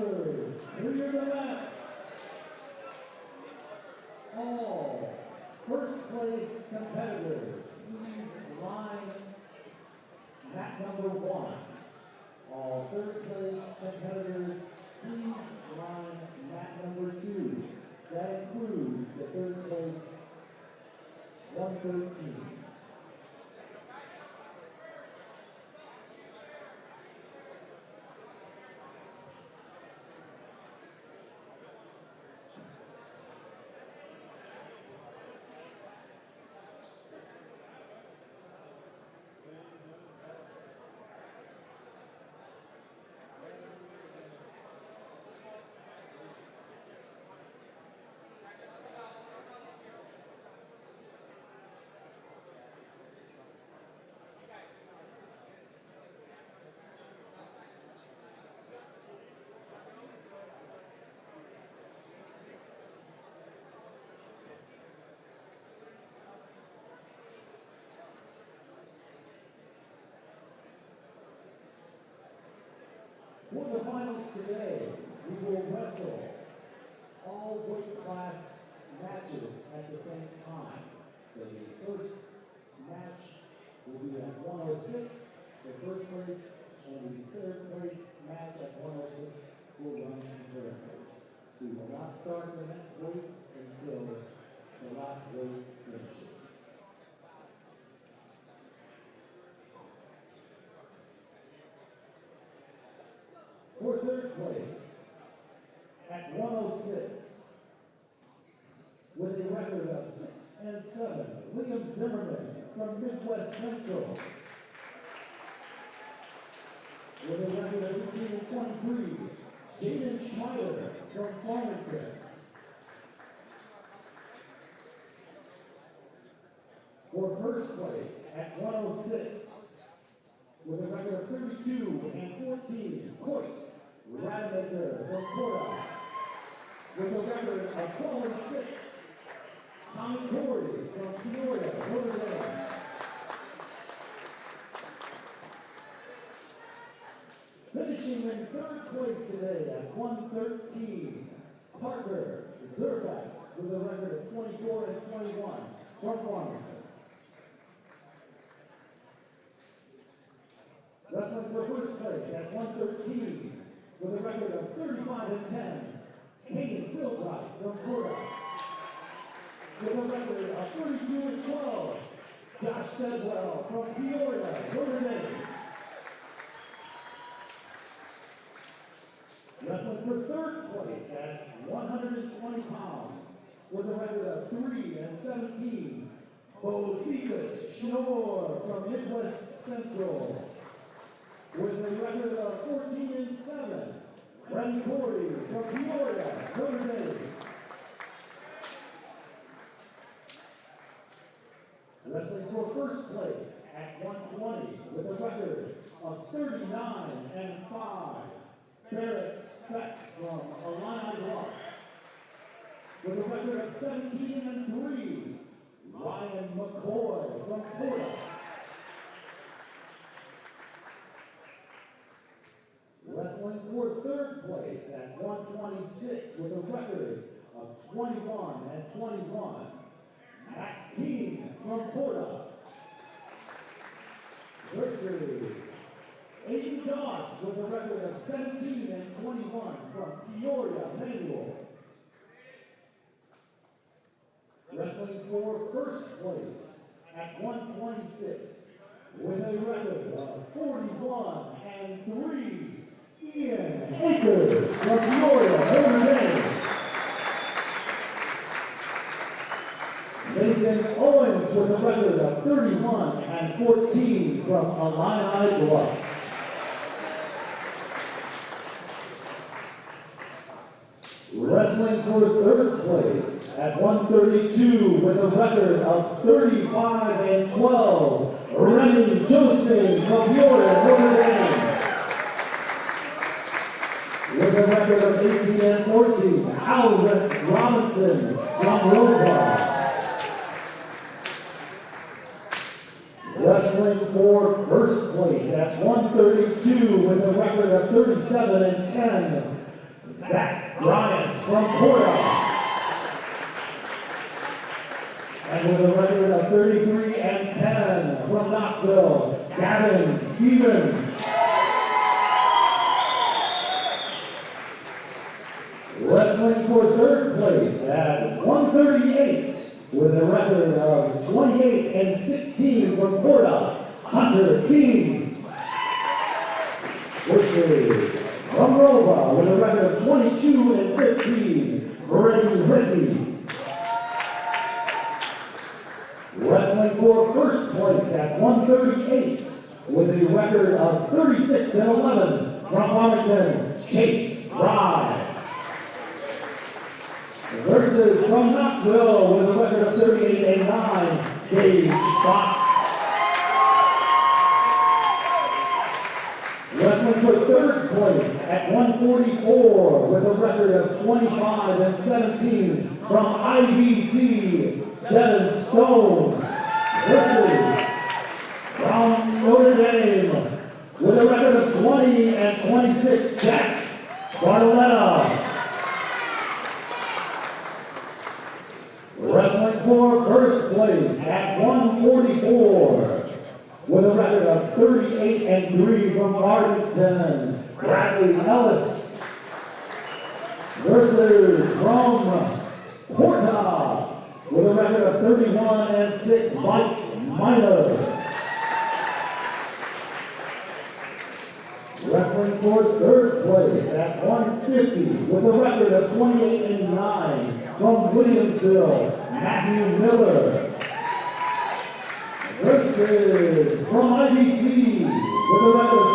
Wrestlers, clear the mats. All first place competitors, please line mat number 1. All third place competitors, please line mat number 2. That includes the third place 113. For the finals today, we will wrestle all weight class matches at the same time. So the first match will be at 106, the first place, and the third place match at 106 will run concurrently. We will not start the next weight until the last weight finishes. For third place, at 106, with a record of 6-7, William Zimmerman from Midwest Central. With a record of 18-23, Jaden Schneider from Farmington. For first place, at 106, with a record of 32-14, Court Rademacher from Cora. With a record of 12-6, Tommy Corey from Peoria, Notre Dame. Finishing in third place today at 113, Parker Zervax with a record of 24-21 from Farmington. Wrestling for first place at 113 with a record of 35-10, Hayden Philbright from Florida. With a record of 32-12, Josh Steadwell from Peoria, Notre Dame. Wrestling for third place at 120 pounds with a record of 3-17, Bocephus Schnorr from Midwest Central. With a record of 14-7, Randy Corey from Peoria, Notre Dame. Wrestling for first place at 120 with a record of 39-5, Barrett Speck from Illini Bluffs. With a record of 17-3, Ryan McCoy from Florida. Wrestling for third place at 126 with a record of 21-21, Max King from Porta. Versus Aiden Doss with a record of 17-21 from Peoria, Manual. Wrestling for first place at 126 with a record of 41-3. Ian Akers from Peoria, Notre Dame. Nathan Owens with a record of 31-14 from Illini Bluffs. Wrestling for third place at 132 with a record of 35-12, Remy Joseph from Peoria, Notre Dame. With a record of 18-14, Alvin Robinson from Ropa. Wrestling for first place at 132 with a record of 37-10, Bryant from Porta. And with a record of 33-10 from Knoxville, Gavin Stevens. Wrestling for third place at 138 with a record of 28-16 from Porta, Hunter King. Versus from Rova with a record of 22-15, Brady Ricky. Wrestling for first place at 138 with a record of 36-11 from Farmington, Chase Fry. Versus from Knoxville with a record of 38-9, Gage Fox. Wrestling for third place at 144 with a record of 25-17 from IBC, Devin Stone. Versus from Notre Dame with a record of 20-26, Jack Bartoletta. Wrestling for first place at 144 with a record of 38-3 from Arlington, Bradley Ellis. Versus from Porta with a record of 31-6, Mike Miner. Wrestling for third place at 150 with a record of 28-9 from Williamsville, Matthew Miller. Versus from IBC with a record of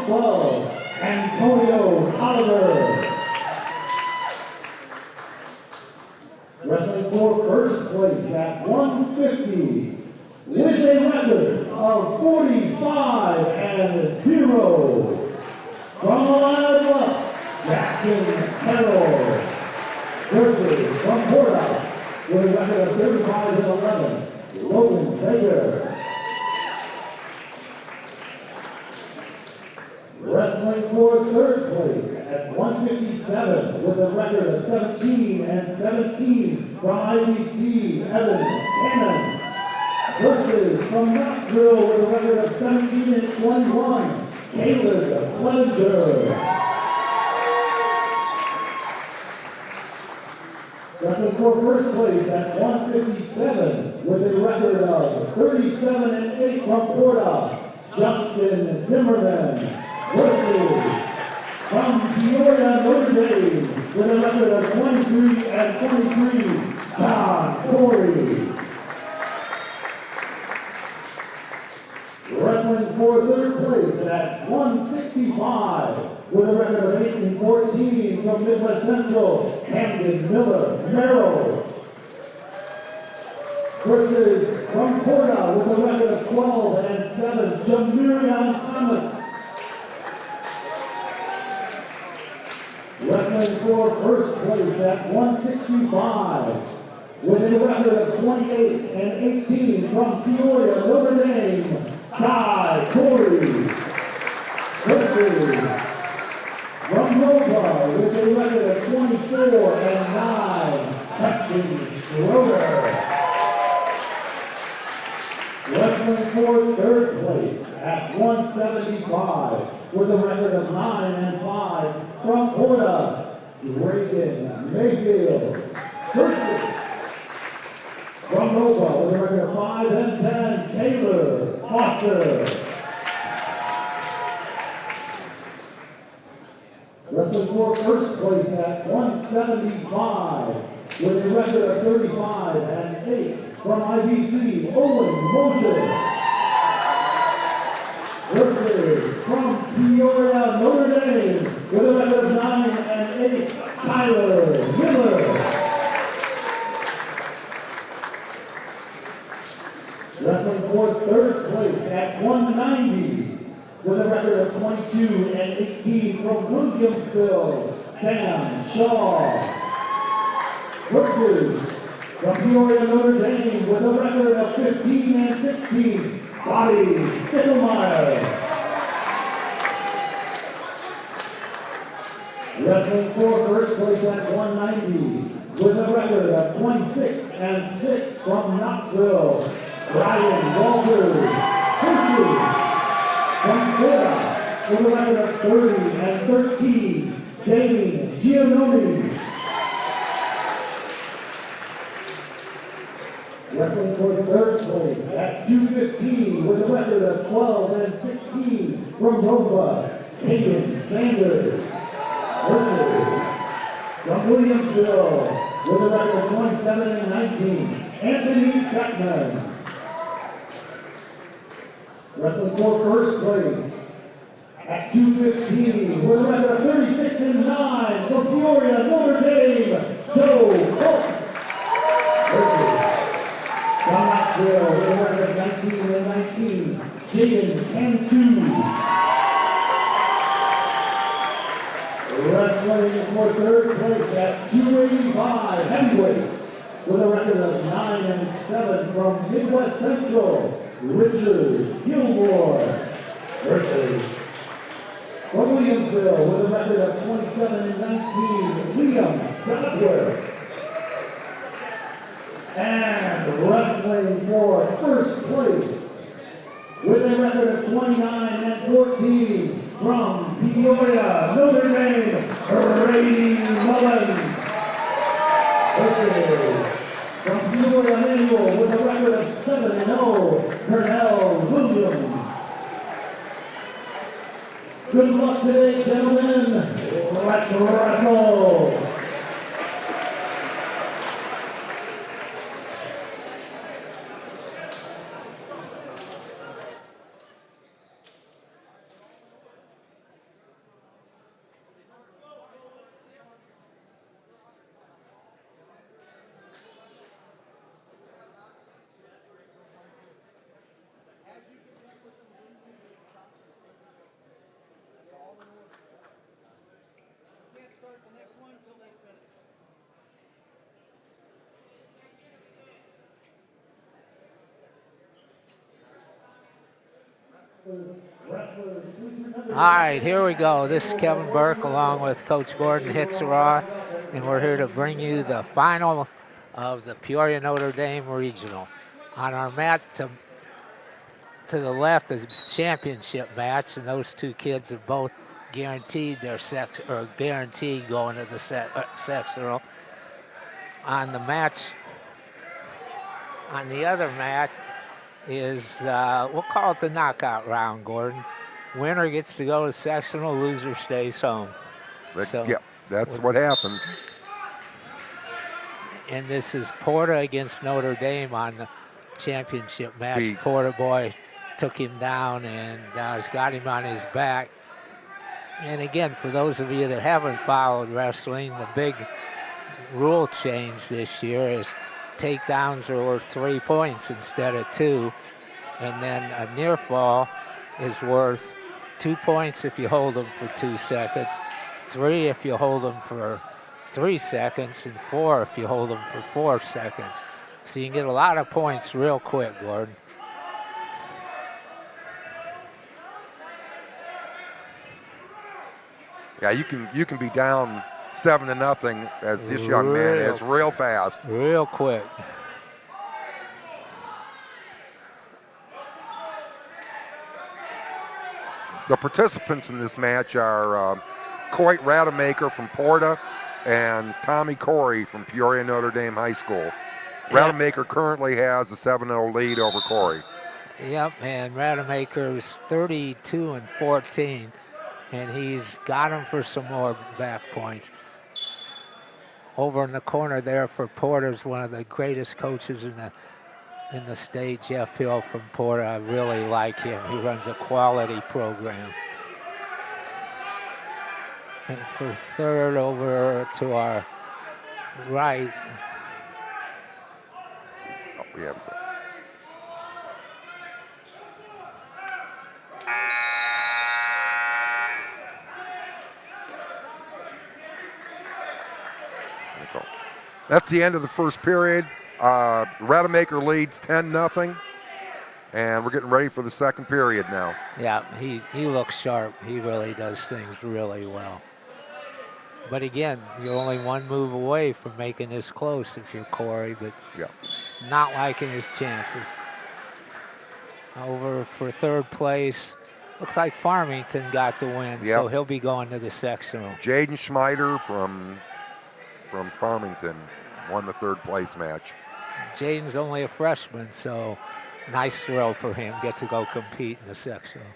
26-12, Antonio Tolliver. Wrestling for first place at 150 with a record of 45-0 from the line of Bluffs, Jackson Carroll. Versus from Porta with a record of 35-11, Logan Baker. Wrestling for third place at 157 with a record of 17-17 from IBC, Evan Cannon. Versus from Knoxville with a record of 17-21, Caleb Clevenger. Wrestling for first place at 157 with a record of 37-8 from Porta, Justin Zimmerman. Versus from Peoria, Notre Dame with a record of 23-23, John Corey. Wrestling for third place at 165 with a record of 8-14 from Midwest Central, Camden Miller, Merrill. Versus from Porta with a record of 12-7, Jamirion Thomas. Wrestling for first place at 165 with a record of 28-18 from Peoria, Notre Dame, Cy Corey. Versus from Nova with a record of 24-9, Preston Schroeder. Wrestling for third place at 175 with a record of 9-5 from Porta, Drayden Mayfield. Versus from Nova with a record of 5-10, Taylor Foster. Wrestling for first place at 175 with a record of 35-8 from IBC, Owen Motion. Versus from Peoria, Notre Dame with a record of 9-8, Tyler Miller. Wrestling for third place at 190 with a record of 22-18 from Williamsville, Sam Shaw. Versus from Peoria, Notre Dame with a record of 15-16, Bobby Sticklemeyer. Wrestling for first place at 190 with a record of 26-6 from Knoxville, Ryan Walters. Coaches from Florida with a record of 30-13, Dane Giannoni. Wrestling for third place at 215 with a record of 12-16 from Nova, Hayden Sanders. Versus from Williamsville with a record of 27-19, Anthony Beckman. Wrestling for first place at 215 with a record of 36-9 from Peoria, Notre Dame, Joe Polk. Versus from Knoxville with a record of 19-19, Jaden Cantu. Wrestling for third place at 285 heavyweights with a record of 9-7 from Midwest Central, Richard Gilmore. Versus from Williamsville with a record of 27-19, Liam Dodsworth. And wrestling for first place with a record of 29-14 from Peoria, Notre Dame, Brady Mullins. Versus from Peoria, Manual with a record of 7-0, Cornell Williams. Good luck today, gentlemen. Let's wrestle. All right, here we go. This is Kevin Burke along with Coach Gordon Hitzeroth, and we're here to bring you the final of the Peoria Notre Dame Regional. On our mat to the left is a championship match, and those two kids have both guaranteed their guaranteed going to the sectional. On the match, on the other mat is, we'll call it the knockout round, Gordon. Winner gets to go to sectional, loser stays home. Yep, that's what happens. And this is Porter against Notre Dame on the championship match. Porter boy took him down and has got him on his back. And again, for those of you that haven't followed wrestling, the big rule change this year is takedowns are worth 3 points instead of 2. And then a near fall is worth 2 points if you hold them for 2 seconds, 3 if you hold them for 3 seconds, and 4 if you hold them for 4 seconds. So you can get a lot of points real quick, Gordon. Yeah, you can be down 7-0 as this young man is real fast. Real quick. The participants in this match are Coit Rademacher from Porta and Tommy Corey from Peoria Notre Dame High School. Rademacher currently has a 7-0 lead over Corey. Yep, and Rademacher's 32-14, and he's got him for some more back points. Over in the corner there for Porter's one of the greatest coaches in the state, Jeff Hill from Porter. I really like him. He runs a quality program. And for third, over to our right. Oh, we have a That's the end of the first period. Rademacher leads 10-0, and we're getting ready for the second period now. Yeah, he looks sharp. He really does things really well. But again, you're only one move away from making this close if you're Corey, but Yeah. not liking his chances. Over for third place. Looks like Farmington got the win, so he'll be going to the sectional. Jaden Schmeider from Farmington won the third place match. Jaden's only a freshman, so nice thrill for him. Get to go compete in the sectional.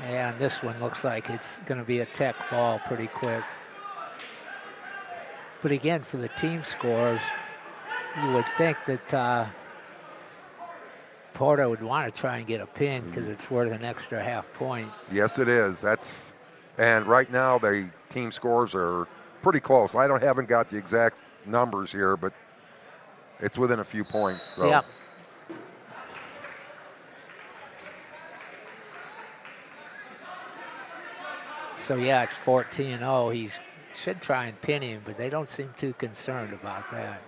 And this one looks like it's going to be a Tech fall pretty quick. But again, for the team scores, you would think that Porter would want to try and get a pin because it's worth an extra half point. Yes, it is. And right now the team scores are pretty close. I haven't got the exact numbers here, but it's within a few points. So. Yep. So yeah, it's 14-0. He should try and pin him, but they don't seem too concerned about that.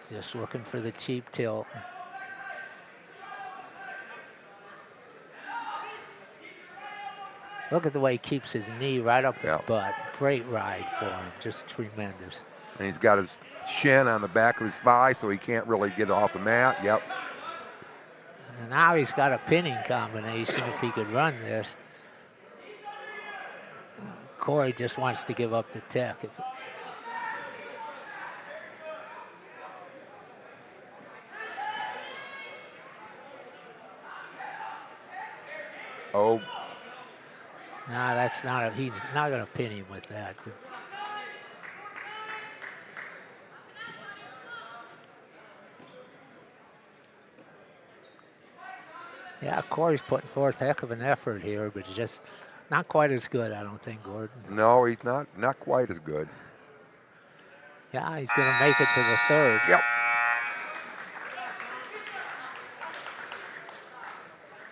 He's just looking for the cheap tilt. Look at the way he keeps his knee right up the butt. Great ride for him, just tremendous. And he's got his shin on the back of his thigh, so he can't really get off the mat. Yep. And now he's got a pinning combination if he could run this. Corey just wants to give up the Tech. Oh. No, that's not he's not going to pin him with that. But yeah, Corey's putting forth a heck of an effort here, but just not quite as good, I don't think, Gordon. No, he's not quite as good. Yeah, he's going to make it to the third. Yep.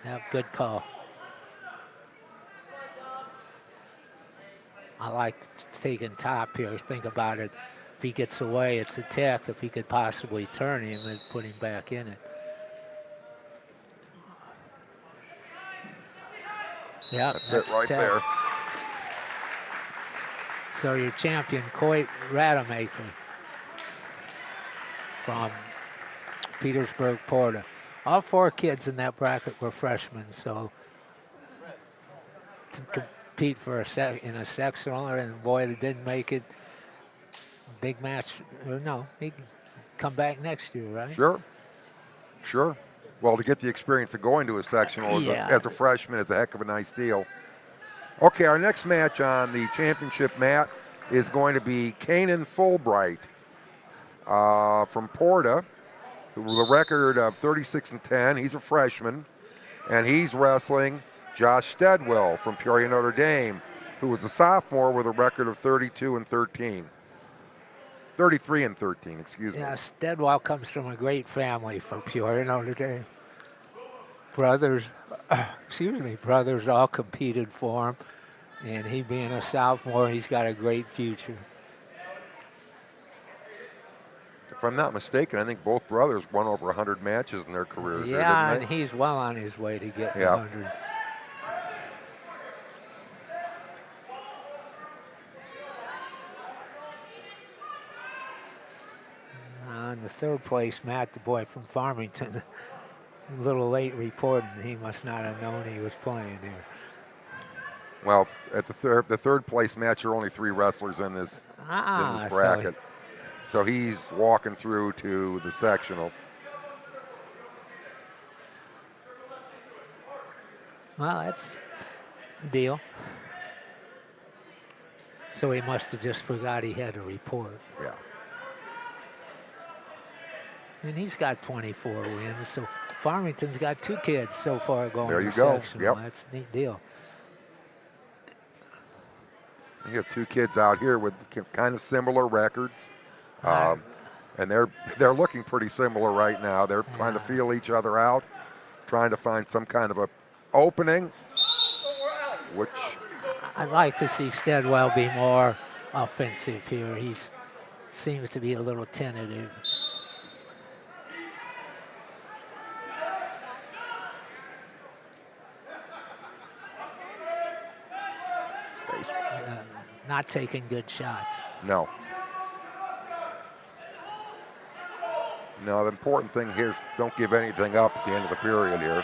Yep, good call. I like taking top here. Think about it. If he gets away, it's a Tech. If he could possibly turn him and put him back in it. Yep, that's it right Tech. there. So your champion, Coit Rademacher from Petersburg, Porta. All four kids in that bracket were freshmen, so to compete for in a sectional, and boy, they didn't make it. Big match, or no, he can come back next year, right? Sure. Well, to get the experience of going to a sectional as a freshman is a heck of a nice deal. Okay, our next match on the championship mat is going to be Kanan Fulbright from Porta, with a record of 36-10. He's a freshman, and he's wrestling Josh Steadwell from Peoria Notre Dame, who was a sophomore with a record of 33-13, excuse me. Yeah, Steadwell comes from a great family from Peoria Notre Dame. Brothers all competed for him, and he being a sophomore, he's got a great future. If I'm not mistaken, I think both brothers won over 100 matches in their careers. Yeah, didn't and he's well on his way to getting 100. On the third place, Matt, the boy from Farmington, a little late reporting. He must not have known he was playing here. Well, at the third place match, there are only 3 wrestlers in this bracket. So he's walking through to the sectional. Well, that's a deal. So he must have just forgot he had a report. Yeah. And he's got 24 wins, so Farmington's got 2 kids so far going there to you go. sectional. That's a neat deal. You have 2 kids out here with kind of similar records. And they're looking pretty similar right now. They're trying to feel each other out, trying to find some kind of a opening, which I'd like to see Steadwell be more offensive here. He's seems to be a little tentative. Not taking good shots. No. No, the important thing here is don't give anything up at the end of the period here.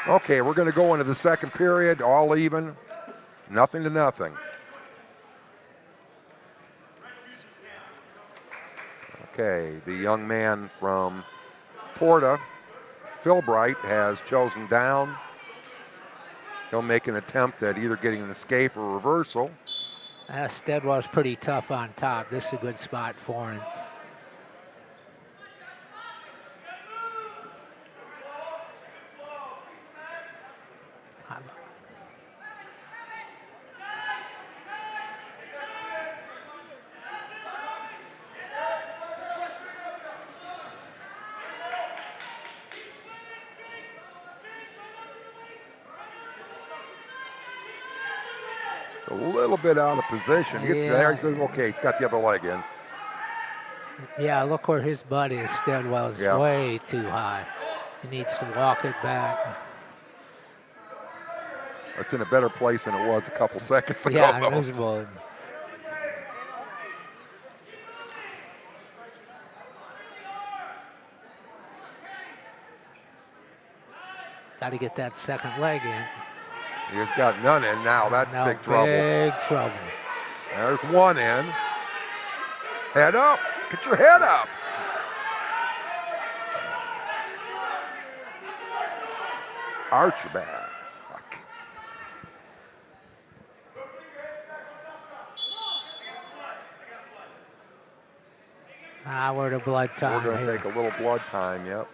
Okay, we're going to go into the second period, all even, nothing to nothing. Okay, the young man from Porta, Philbright, has chosen down. He'll make an attempt at either getting an escape or reversal. Steadwell's pretty tough on top. This is a good spot for him. A little bit out of position. He gets there, he says, okay, he's got the other leg in. Yeah, look where his butt is. Steadwell's way too high. He needs to walk it back. It's in a better place than it was a couple seconds ago. Yeah, visible. Got to get that second leg in. He's got none in now. That's big trouble. Big trouble. There's one in. Head up. Get your head up. Arch your back. We're to blood time. We're going to take a little blood time, yep.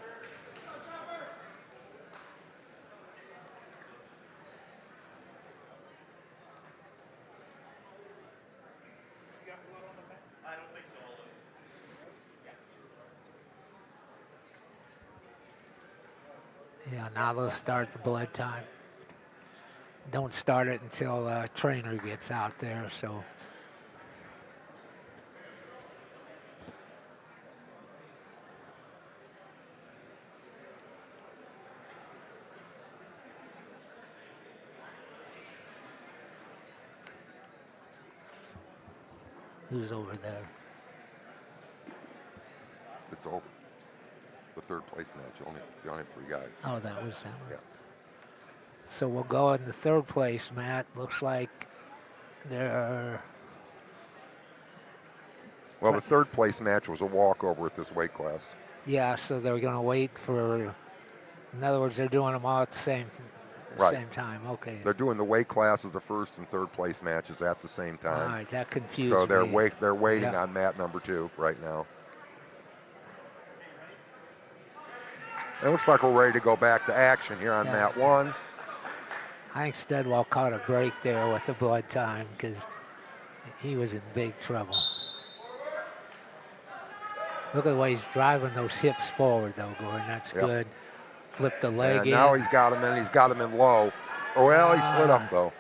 Yeah, now they'll start the blood time. Don't start it until a trainer gets out there, so. Who's over there? It's over. The third place match, the only three guys. Oh, that was that one. Yeah. So we'll go in the third place, Matt. Looks like there are. Well, the third place match was a walkover at this weight class. Yeah, so they're going to wait for. In other words, they're doing them all at the same time. Okay. They're doing the weight classes, the first and third place matches at the same time. All right, that confused me. So they're waiting on mat number 2 right now. It looks like we're ready to go back to action here on mat 1. I think Steadwell caught a break there with the blood time because he was in big trouble. Look at the way he's driving those hips forward, though, Gordon. That's good. Flip the leg in. Now he's got him in. He's got him in low. Oh, well, he slid up, though.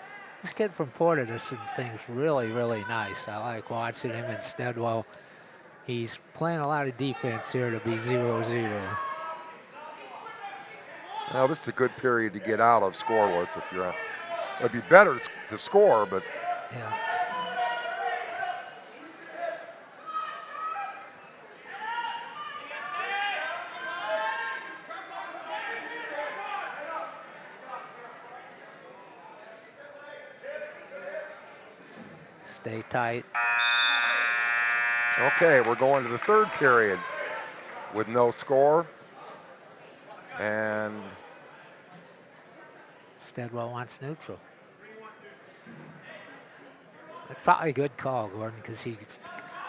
This kid from Porter does some things really, really nice. I like watching him and Steadwell. He's playing a lot of defense here to be 0-0. Well, this is a good period to get out of scoreless. If you're, it'd be better to score, but yeah. Stay tight. Okay, we're going to the third period with no score. And Steadwell wants neutral. That's probably a good call, Gordon, because he's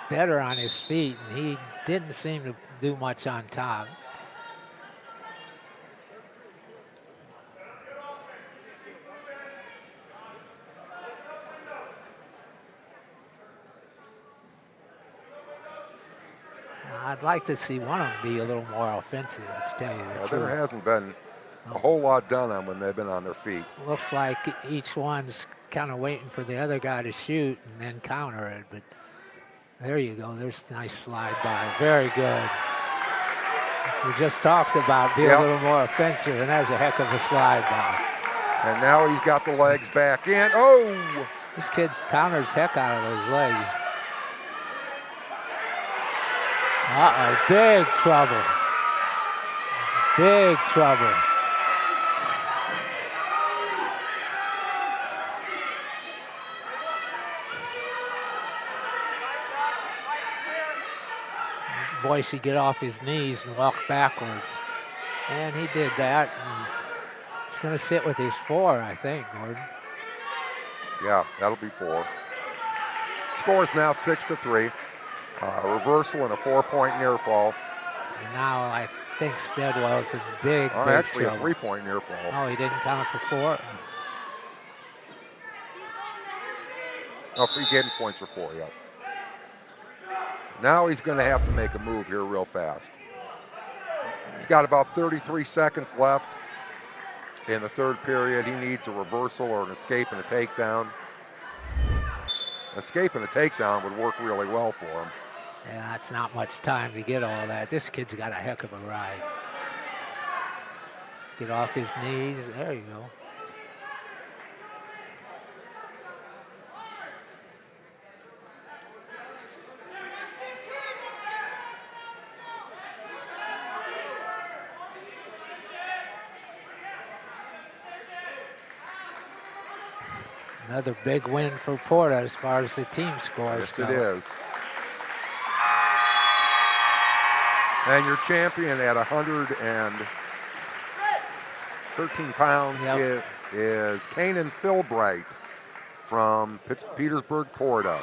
better on his feet, and he didn't seem to do much on top. I'd like to see one of them be a little more offensive, to tell you the truth. There hasn't been a whole lot done on when they've been on their feet. Looks like each one's kind of waiting for the other guy to shoot and then counter it. But there you go. There's a nice slide by. Very good. We just talked about being a little more offensive, and that's a heck of a slide by. And now he's got the legs back in. Oh! This kid counters heck out of those legs. Uh-oh, big trouble. Big trouble. Boise get off his knees and walk backwards. And he did that. And he's going to sit with his 4, I think, Gordon. Yeah, that'll be 4. Score is now 6-3. Reversal and a 4-point near fall. And now I think Steadwell's in big Actually trouble. a 3-point near fall. Oh, he didn't count to 4? Oh, he gave him points for 4, yeah. Now he's going to have to make a move here real fast. He's got about 33 seconds left in the third period. He needs a reversal or an escape and a takedown. Escape and a takedown would work really well for him. Yeah, that's not much time to get all that. This kid's got a heck of a ride. Get off his knees. There you go. Another big win for Porta as far as the team scores. Yes, it is. And your champion at 113 pounds is Kanan Philbright from Petersburg, Porta.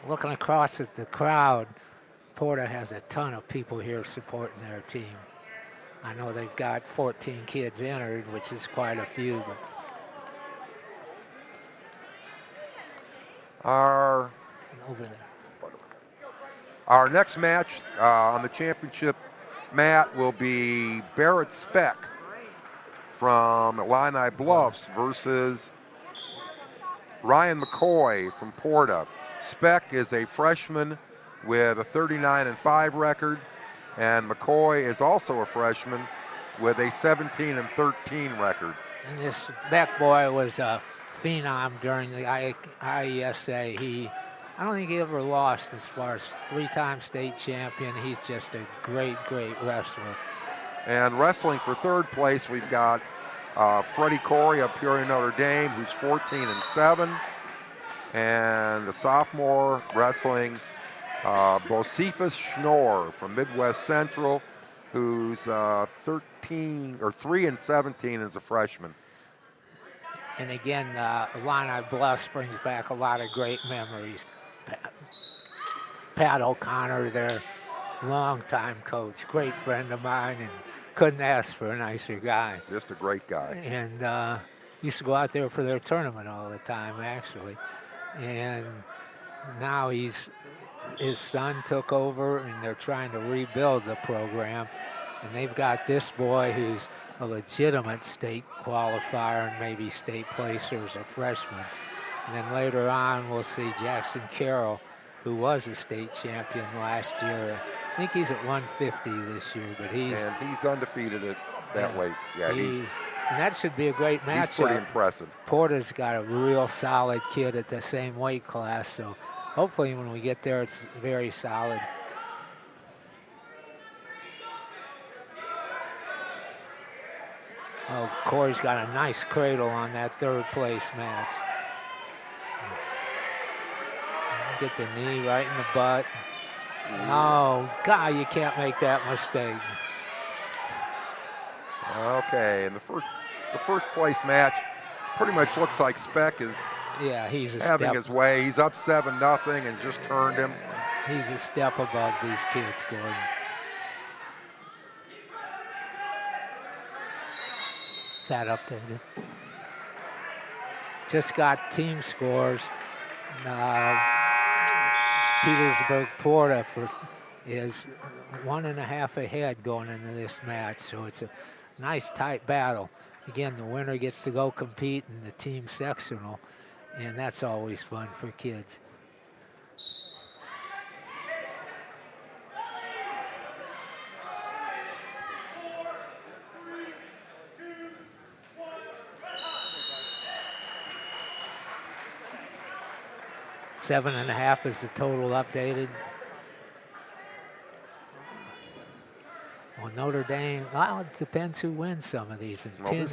Looking across at the crowd, Porta has a ton of people here supporting their team. I know they've got 14 kids entered, which is quite a few. But Our next match on the championship mat will be Barrett Speck from Illini Bluffs versus Ryan McCoy from Porta. Speck is a freshman with a 39-5 record, and McCoy is also a freshman with a 17-13 record. And this Beck boy was a phenom during the IHSA. I don't think he ever lost as far as 3-time state champion. He's just a great, great wrestler. And wrestling for third place, we've got Freddie Corey of Peoria Notre Dame, who's 14-7. And a sophomore wrestling Bocephus Schnorr from Midwest Central, who's 3-17 as a freshman. And again, Illini Bluffs brings back a lot of great memories. Pat O'Connor, their longtime coach, great friend of mine, and couldn't ask for a nicer guy. Just a great guy. And used to go out there for their tournament all the time, actually. And now his son took over, and they're trying to rebuild the program. And they've got this boy who's a legitimate state qualifier and maybe state placer as a freshman. And then later on, we'll see Jackson Carroll, who was a state champion last year. I think he's at 150 this year, but he's undefeated at that weight. Yeah, and that should be a great matchup. He's pretty impressive. Porter's got a real solid kid at the same weight class, so hopefully when we get there, it's very solid. Oh, Corey's got a nice cradle on that third place match. Get the knee right in the butt. Oh, God, you can't make that mistake. Okay, and the first place match pretty much looks like Speck is he's having his way. He's up 7-0 and just turned him. He's a step above these kids, Gordon. Is that updated? Just got team scores. Petersburg Porta is 1.5 ahead going into this match, so it's a nice tight battle. Again, the winner gets to go compete in the team sectional, and that's always fun for kids. Seven and a half is the total updated. Well, Notre Dame, well, it depends who wins some of these. And Well,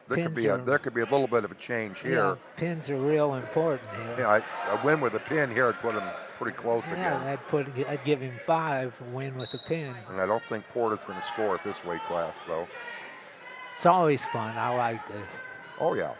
there could be a little bit of a change here. Yeah, pins are real important here. Yeah, a win with a pin here would put him pretty close again. I'd give him 5, a win with a pin. And I don't think Porta's going to score at this weight class, so. It's always fun. I like this. Oh, yeah.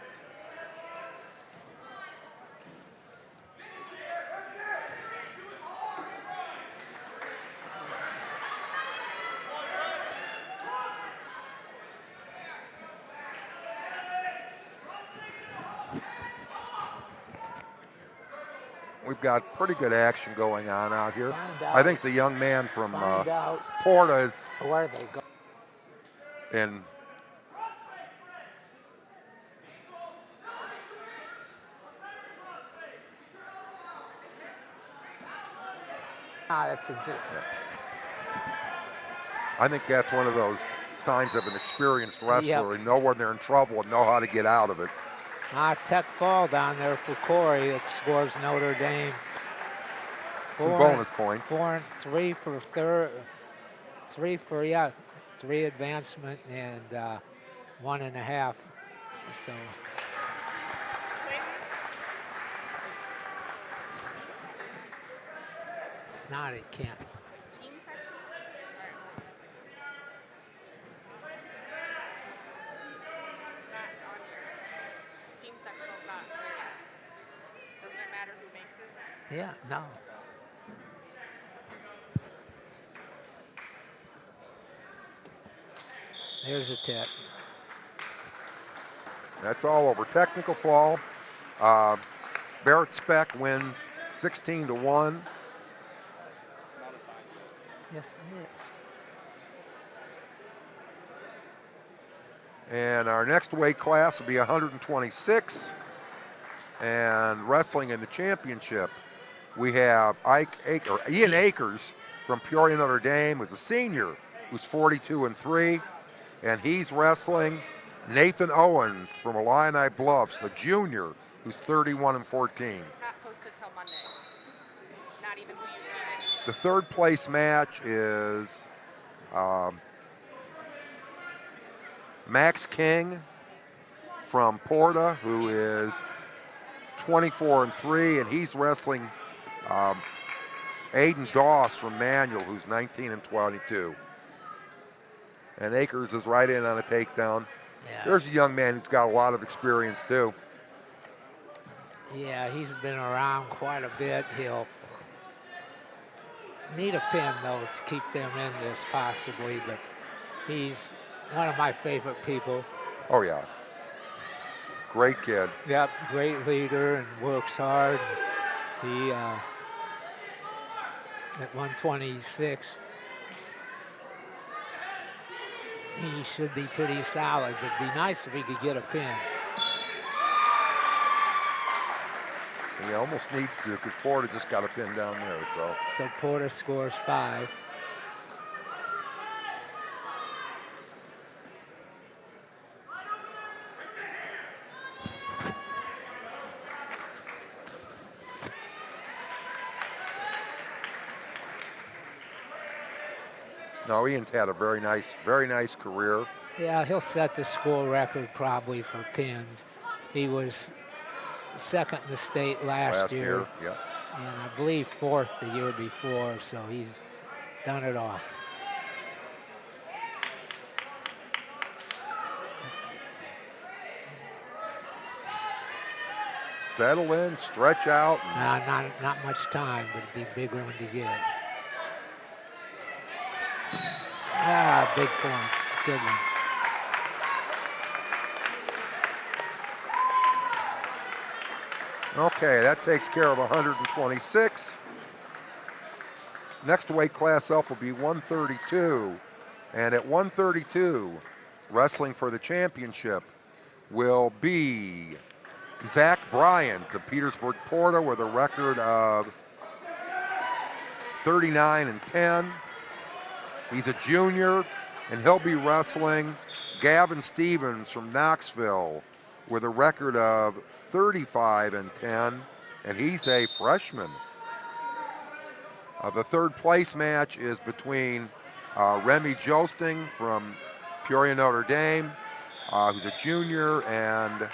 We've got pretty good action going on out here. I think the young man from Porta is where they go. in. That's a I think that's one of those signs of an experienced wrestler. Yep. They know when they're in trouble and know how to get out of it. Tech fall down there for Corey. It scores Notre Dame. Some bonus points. 4 and 3 for third. 3 advancement and 1.5. So. It's not, it can't. Team section? It's not on your team sectional's not there yet. Doesn't it matter who makes it? Yeah, no. There's a tech. That's all over. Technical fall. Barrett Speck wins 16-1. Yes, it is. And our next weight class will be 126. And wrestling in the championship, we have Ian Akers from Peoria, Notre Dame, who's a senior, who's 42-3. And he's wrestling Nathan Owens from Illini Bluffs, a junior, who's 31-14. It's not posted till Monday. Not even who you beat. The third place match is Max King from Porta, who is 24-3, and he's wrestling Aiden Doss from Manual, who's 19-22. And Akers is right in on a takedown. Yeah. There's a young man who's got a lot of experience too. Yeah, he's been around quite a bit. He'll need a pin, though, to keep them in this possibly, but he's one of my favorite people. Oh, yeah. Great kid. Yep, great leader and works hard. He, at 126, he should be pretty solid, but it'd be nice if he could get a pin. He almost needs to, because Porter just got a pin down there, so. So Porter scores 5. No, Ian's had a very nice career. Yeah, he'll set the school record probably for pins. He was second in the state last year. Yeah. And I believe 4th the year before, so he's done it all. Settle in, stretch out. Not much time, but it'd be a big one to get. Big points. Good one. Okay, that takes care of 126. next weight class up will be 132. And at 132, wrestling for the championship will be Zach Bryant of Petersburg Porta with a record of 39-10. He's a junior, and he'll be wrestling Gavin Stevens from Knoxville with a record of 35-10, and he's a freshman. The third place match is between Remy Josting from Peoria Notre Dame, who's a junior, and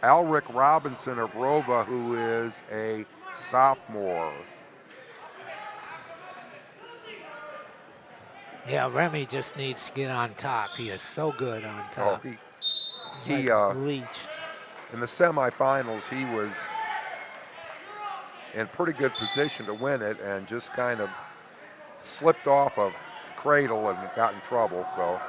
Alric Robinson of Rova, who is a sophomore. Yeah, Remy just needs to get on top. He is so good on top. He leech. In the semifinals, he was in pretty good position to win it and just kind of slipped off a cradle and got in trouble. So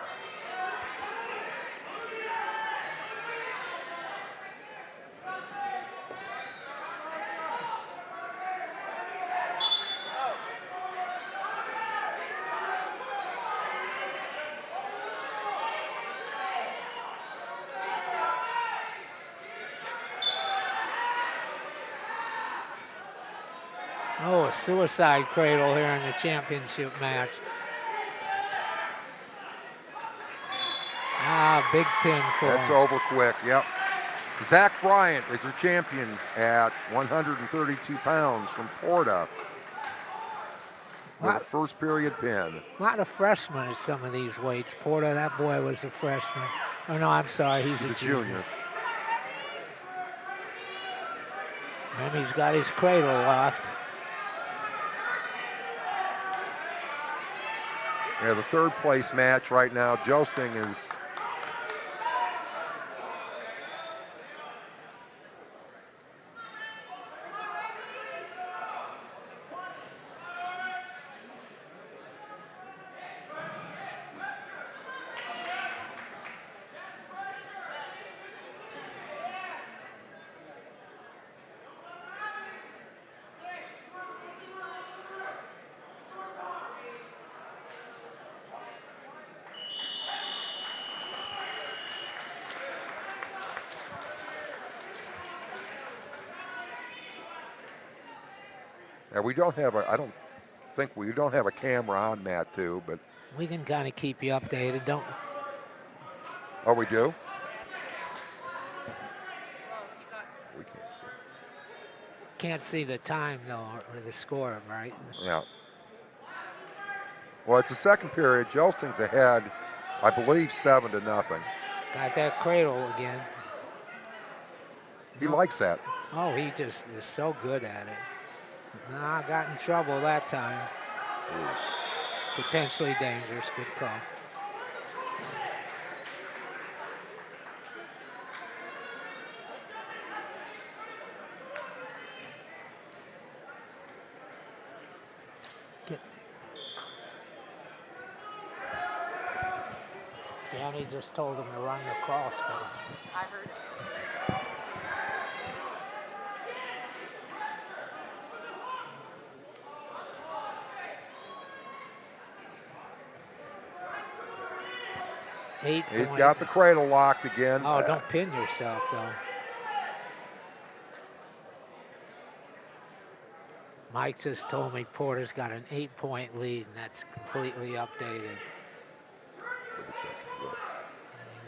Oh, a suicide cradle here in the championship match. Big pin for that's him. over quick. Yep. Zach Bryant is your champion at 132 pounds from Porta with a first period pin. A lot of freshmen at some of these weights. Porta, that boy was a freshman. Oh, no, I'm sorry, he's a junior. Remy's got his cradle locked. Yeah, the third place match right now, Josting is we don't have a, I don't think we don't have a camera on Matt too, but we can kind of keep you updated, don't we? Oh, we do? We can't see. Can't see the time though, or the score, right? Yeah. Well, it's the second period. Josting's ahead, I believe, 7-0. Got that cradle again. He likes that. Oh, he just is so good at it. Nah, got in trouble that time. Ooh. Potentially dangerous. Good call. Danny just told him to run the crawl space. I heard it. He's got the cradle locked again. Oh, don't pin yourself, though. Mike just told me Porter's got an 8-point lead, and that's completely updated.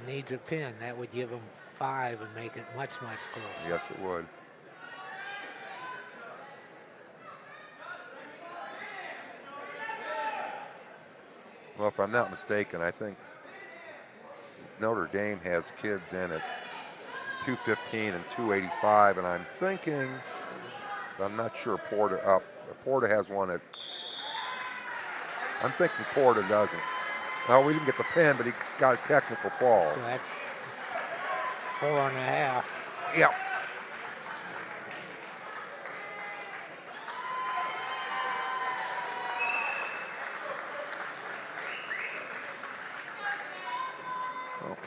Needs a pin. That would give him 5 and make it much, much closer. Yes, it would. Well, if I'm not mistaken, I think Notre Dame has kids in at 215 and 285, and I'm thinking, I'm not sure Porta has one at, I'm thinking Porta doesn't. No, we didn't get the pin, but he got a technical fall. So that's 4.5. Yep.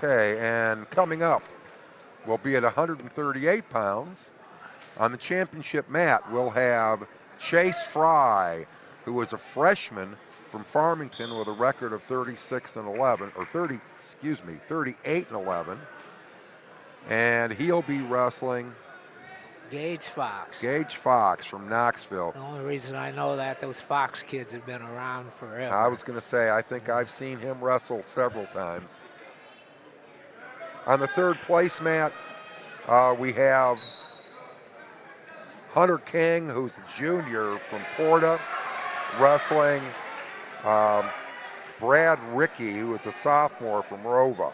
Okay, and coming up, we'll be at 138 pounds. On the championship mat, we'll have Chase Fry, who is a freshman from Farmington with a record of 38 and 11. And he'll be wrestling Gage Fox. Gage Fox from Knoxville. The only reason I know that, those Fox kids have been around forever. I was going to say, I think I've seen him wrestle several times. On the third place mat, we have Hunter King, who's a junior from Porta, wrestling Brad Rickey, who is a sophomore from Rova.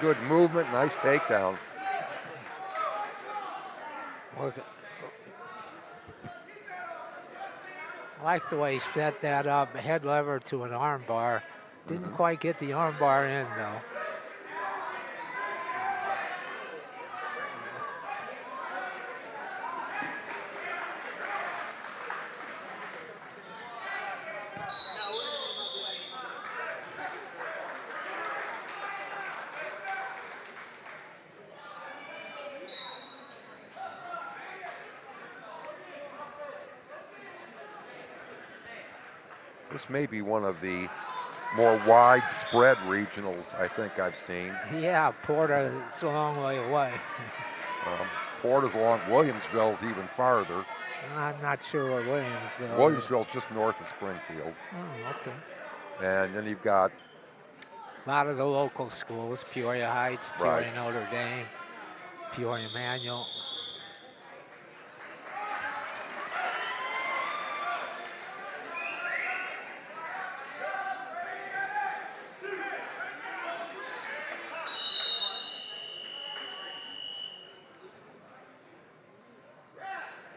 Good movement, nice takedown. I like the way he set that up, head lever to an arm bar. Didn't quite get the arm bar in though. This may be one of the more widespread regionals I think I've seen. Yeah, Porter, it's a long way away. Porter's along, Williamsville's even farther. I'm not sure where Williamsville is. Williamsville's just north of Springfield. Oh, okay. And then you've got A lot of the local schools, Peoria Heights, Peoria Notre Dame, Peoria Manual.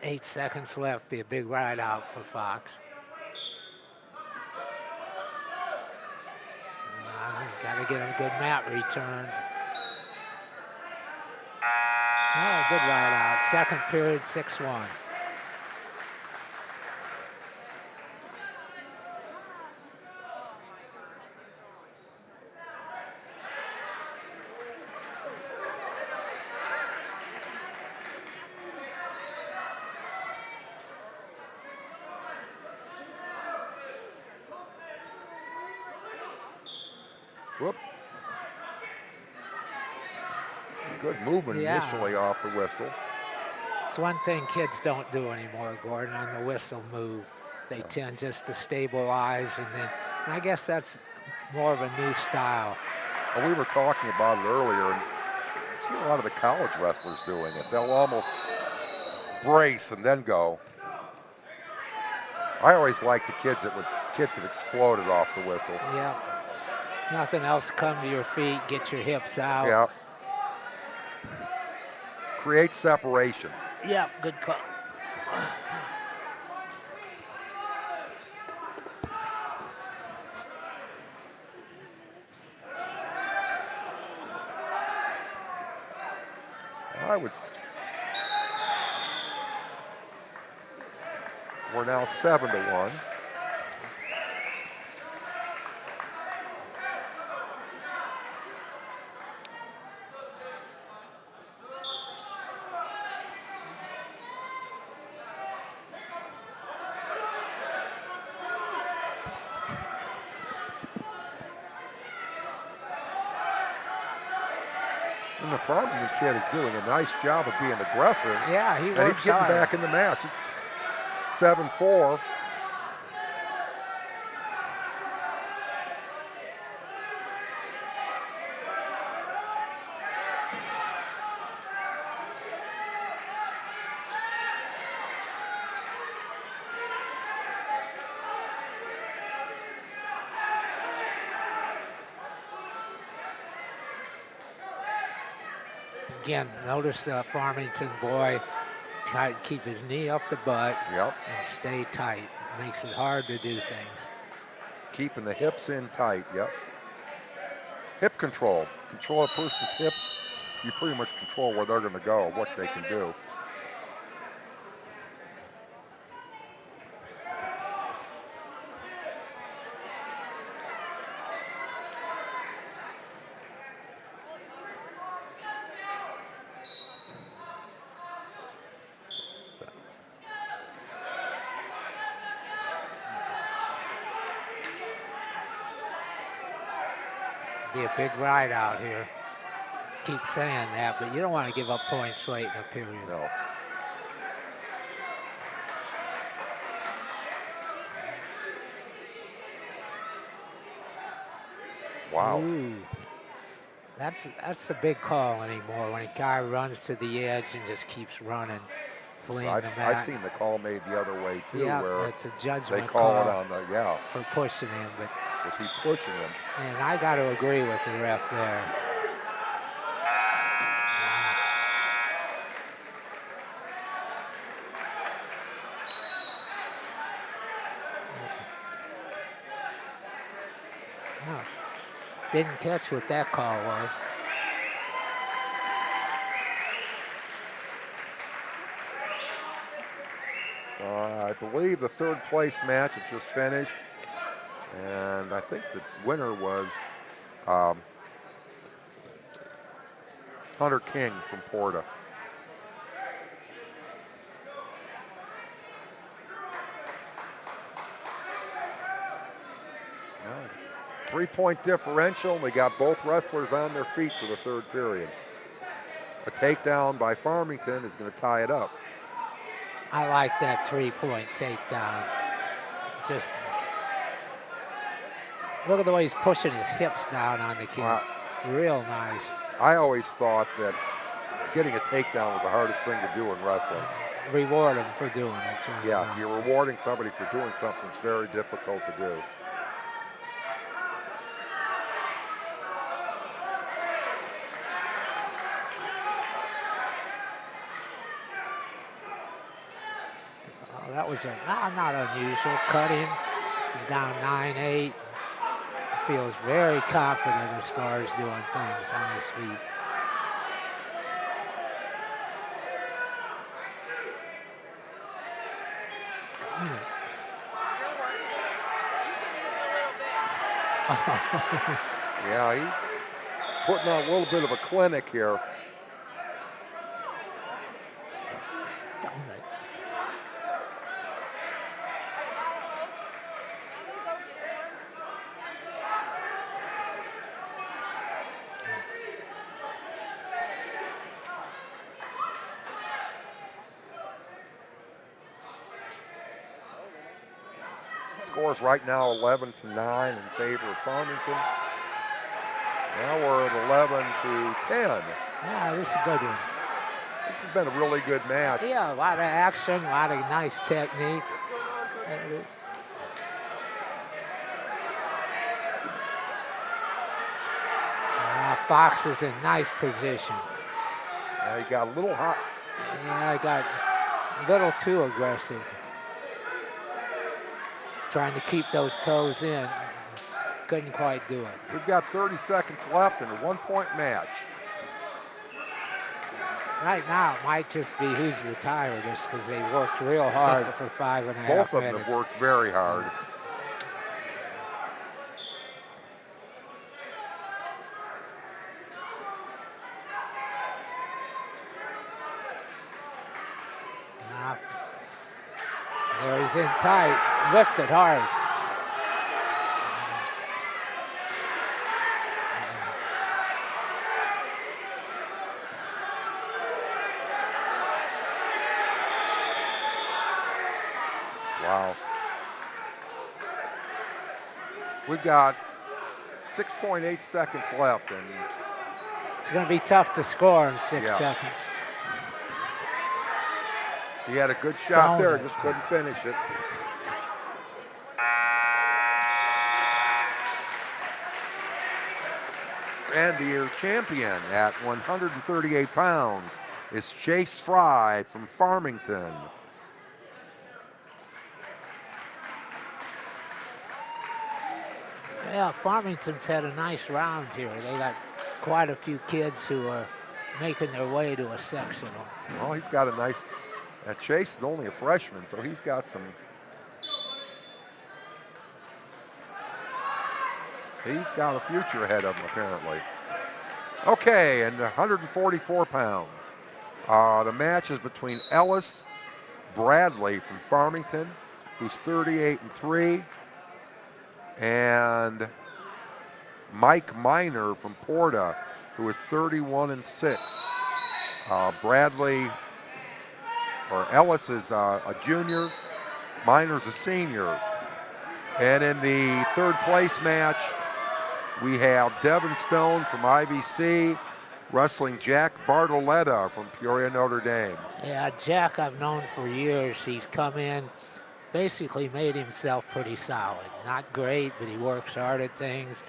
Eight seconds left, be a big ride out for Fox. Got to get a good mat return. Oh, good ride out. Second period, 6-1. Whoop. Good movement initially off the whistle. It's one thing kids don't do anymore, Gordon, on the whistle move. They tend just to stabilize, and I guess that's more of a new style. Well, we were talking about it earlier, and I see a lot of the college wrestlers doing it. They'll almost brace and then go. I always like the kids that exploded off the whistle. Yeah. Nothing else, come to your feet, get your hips out. Yeah. Create separation. Yeah, good call. We're now 7-1. And the Farmington kid is doing a nice job of being aggressive. Yeah, he works and he's getting hard. back in the match. It's 7-4. again, notice the Farmington boy try to keep his knee up the butt Yep. and stay tight. Makes it hard to do things. Keeping the hips in tight, yep. Hip control. Control a person's hips. You pretty much control where they're going to go, what they can do. Be a big ride out here. Keep saying that, but you don't want to give up points late in the period. No. Wow. Ooh. That's a big call anymore when a guy runs to the edge and just keeps running, fleeing the mat. I've seen the call made the other way too, Yeah, where it's a judgment they call it call on the, yeah. for pushing him, but Was he pushing him? and I got to agree with the ref there. No, didn't catch what that call was. I believe the third place match had just finished, and I think the winner was Hunter King from Porta. Well, 3-point differential. We got both wrestlers on their feet for the third period. A takedown by Farmington is going to tie it up. I like that 3-point takedown. Just look at the way he's pushing his hips down on the kid. Real nice. I always thought that getting a takedown was the hardest thing to do in wrestling. Reward him for doing it. Yeah, you're rewarding somebody for doing something that's very difficult to do. That was not unusual. Cut him. He's down 9-8. Feels very confident as far as doing things on his feet. Yeah, he's putting on a little bit of a clinic here. Scores right now 11-9 in favor of Farmington. Now we're at 11-10. Yeah, this is a good one. This has been a really good match. Yeah, a lot of action, a lot of nice technique. Fox is in nice position. Now he got a little hot. Yeah, I got a little too aggressive. Trying to keep those toes in. Couldn't quite do it. We've got 30 seconds left in a 1-point match. Right now, it might just be who's the tiredest because they worked real hard for 5.5 minutes. Both of them have worked very hard. There he's in tight, lifted hard. Wow. We've got 6.8 seconds left, and it's going to be tough to score in 6 seconds. He had a good shot there, just couldn't finish it. And the year champion at 138 pounds is Chase Fry from Farmington. Yeah, Farmington's had a nice round here. They got quite a few kids who are making their way to a sectional. Well, he's got a nice, Chase is only a freshman, so he's got some, he's got a future ahead of him apparently. Okay, and 144 pounds. The match is between Ellis Bradley from Farmington, who's 38-3, and Mike Miner from Porta, who is 31-6. Bradley, or Ellis is a junior, Miner's a senior. And in the third place match, we have Devin Stone from IVC wrestling Jack Bartoletta from Peoria, Notre Dame. Yeah, Jack I've known for years. He's come in, basically made himself pretty solid. Not great, but he works hard at things.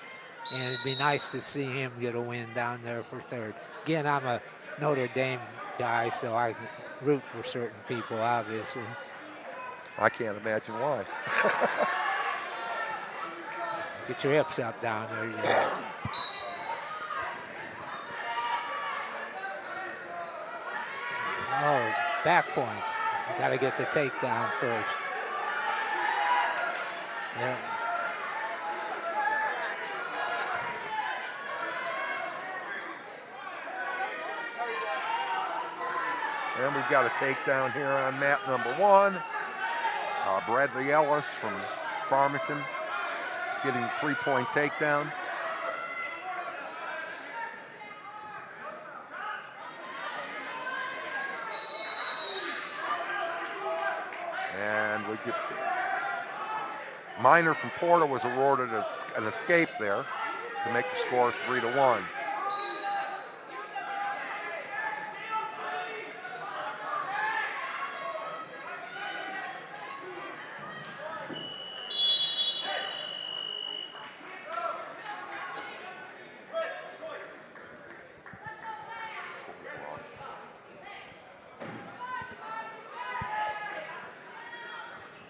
And it'd be nice to see him get a win down there for third. Again, I'm a Notre Dame guy, so I root for certain people, obviously. I can't imagine why. Get your hips up down there. Yeah. Oh, back points. You got to get the takedown first. Yeah. And we've got a takedown here on mat number 1. Bradley Ellis from Farmington getting a 3-point takedown. And we get Miner from Porta was awarded an escape there to make the score 3-1.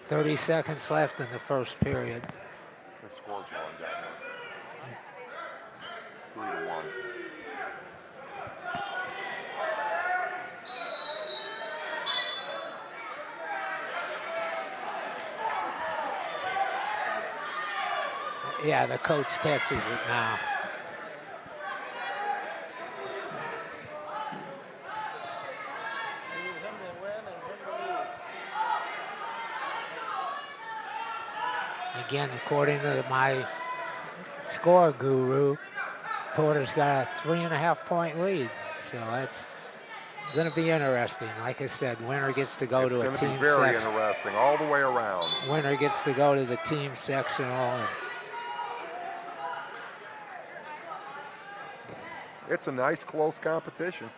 .30 seconds left in the first period. The score's wrong down there. It's 3-1. Yeah, the coach catches it now. Again, according to my score guru, Porter's got a 3.5-point lead. So it's going to be interesting. Like I said, winner gets to go to a team section. It's going to be very interesting all the way around. Winner gets to go to the team sectional. And it's a nice, close competition.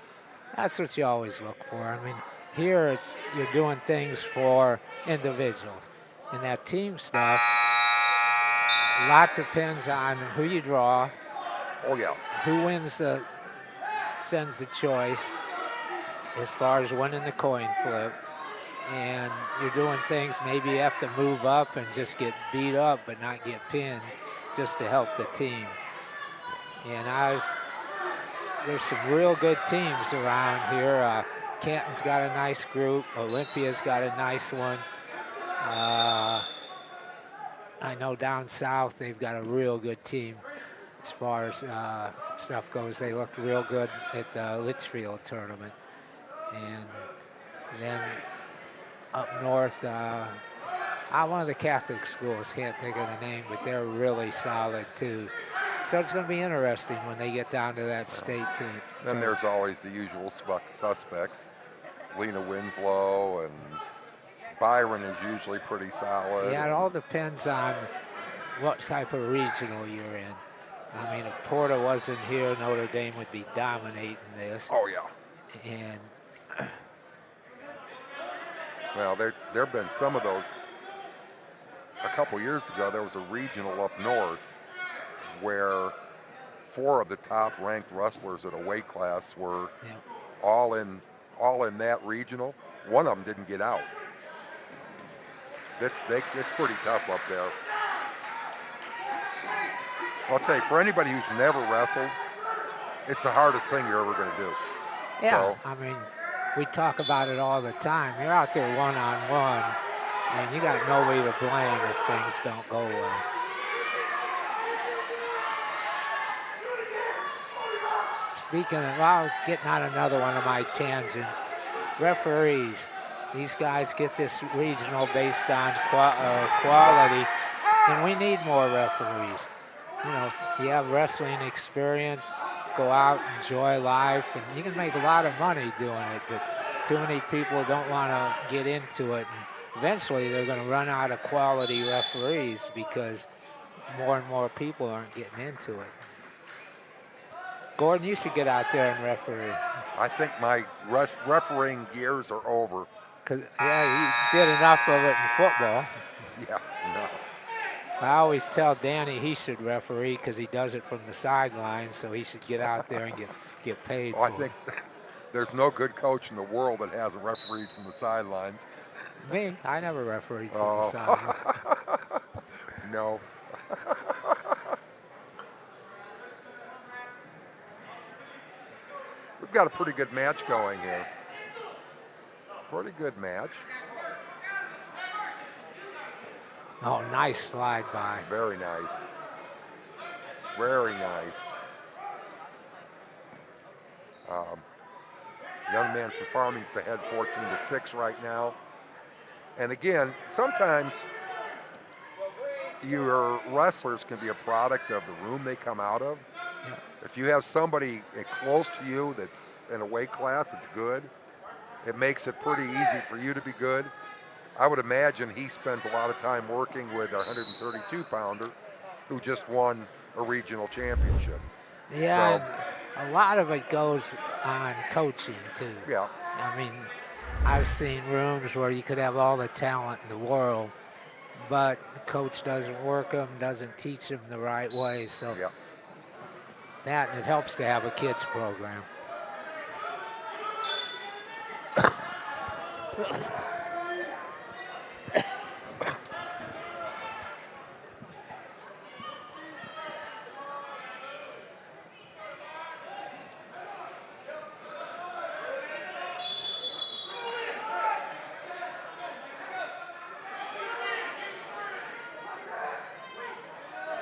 that's what you always look for. I mean, here you're doing things for individuals. In that team stuff, a lot depends on who you draw. Oh, yeah. Who wins sends the choice as far as winning the coin flip. And you're doing things, maybe you have to move up and just get beat up but not get pinned just to help the team. And there's some real good teams around here. Canton's got a nice group. Olympia's got a nice one. I know down south they've got a real good team as far as stuff goes. They looked real good at the Litchfield tournament. And then up north, one of the Catholic schools, can't think of the name, but they're really solid too. So it's going to be interesting when they get down to that state team. Then there's always the usual suspects. Lena Winslow and Byron is usually pretty solid. Yeah, it all depends on what type of regional you're in. I mean, if Porta wasn't here, Notre Dame would be dominating this. Oh, yeah. And well, there have been some of those. A couple years ago, there was a regional up north where 4 of the top ranked wrestlers at a weight class were Yeah. all in that regional. One of them didn't get out. It's pretty tough up there. I'll tell you, for anybody who's never wrestled, it's the hardest thing you're ever going to do. Yeah, So, I mean, we talk about it all the time. You're out there one-on-one, and you got nobody to blame if things don't go well. Speaking of, well, getting on another one of my tangents, referees. These guys get this regional based on quality, and we need more referees. You know, if you have wrestling experience, go out, enjoy life, and you can make a lot of money doing it, but too many people don't want to get into it. And eventually, they're going to run out of quality referees because more and more people aren't getting into it. Gordon, you should get out there and referee. I think my refereeing years are over. Cause yeah, you did enough of it in football. Yeah, no. I always tell Danny he should referee because he does it from the sidelines, so he should get out there and get paid. Well, I for think it. there's no good coach in the world that hasn't refereed from the sidelines. Me, I never refereed from the sidelines. No. We've got a pretty good match going here. Pretty good match. Oh, nice slide by. Very nice. Very nice. Young man from Farmington ahead 14-6 right now. And again, sometimes your wrestlers can be a product of the room they come out of. Yeah. If you have somebody close to you that's in a weight class that's good, it makes it pretty easy for you to be good. I would imagine he spends a lot of time working with a 132-pounder who just won a regional championship. Yeah, So, and a lot of it goes on coaching, too. yeah. I mean, I've seen rooms where you could have all the talent in the world, but the coach doesn't work them, doesn't teach them the right way. So Yeah. that, and it helps to have a kids program.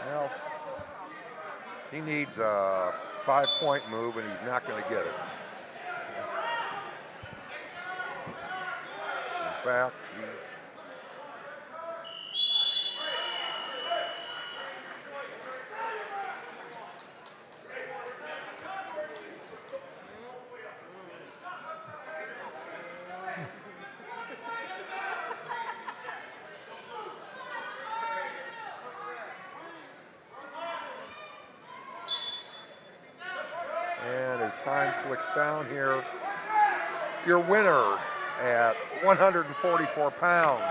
Well, he needs a 5-point move, and he's not going to get it. In fact, and as time clicks down here, your winner at 144 pounds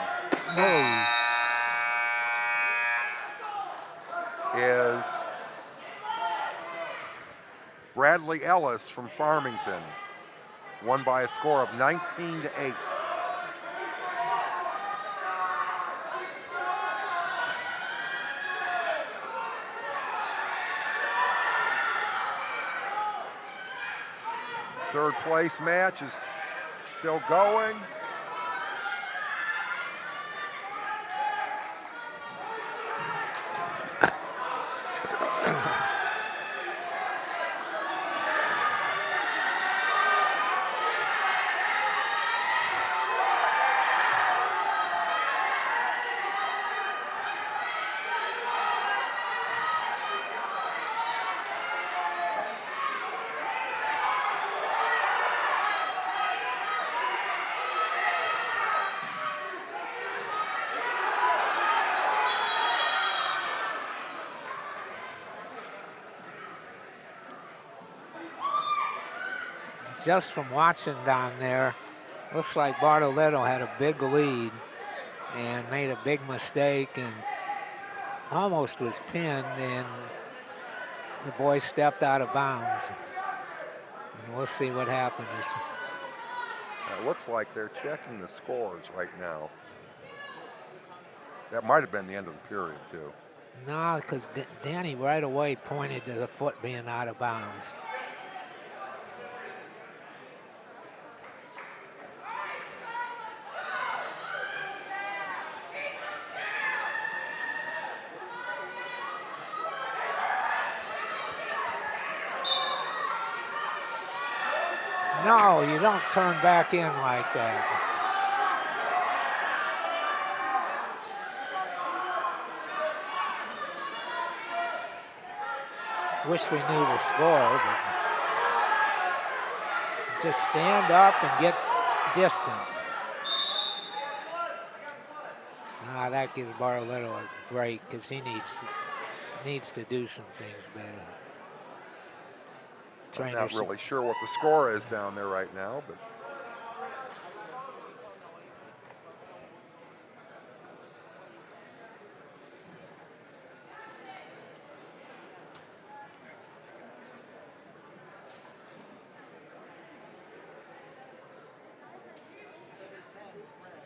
is Bradley Ellis from Farmington, won by a score of 19-8. Third place match is still going. Just from watching down there, looks like Bartoletto had a big lead and made a big mistake and almost was pinned. And The boy stepped out of bounds. And we'll see what happens. It looks like they're checking the scores right now. That might have been the end of the period, too. No, because Danny right away pointed to the foot being out of bounds. No, you don't turn back in like that. Wish we knew the score, but just stand up and get distance. That gives Barletto a break because he needs to do some things better. I'm not really sure what the score is down there right now, but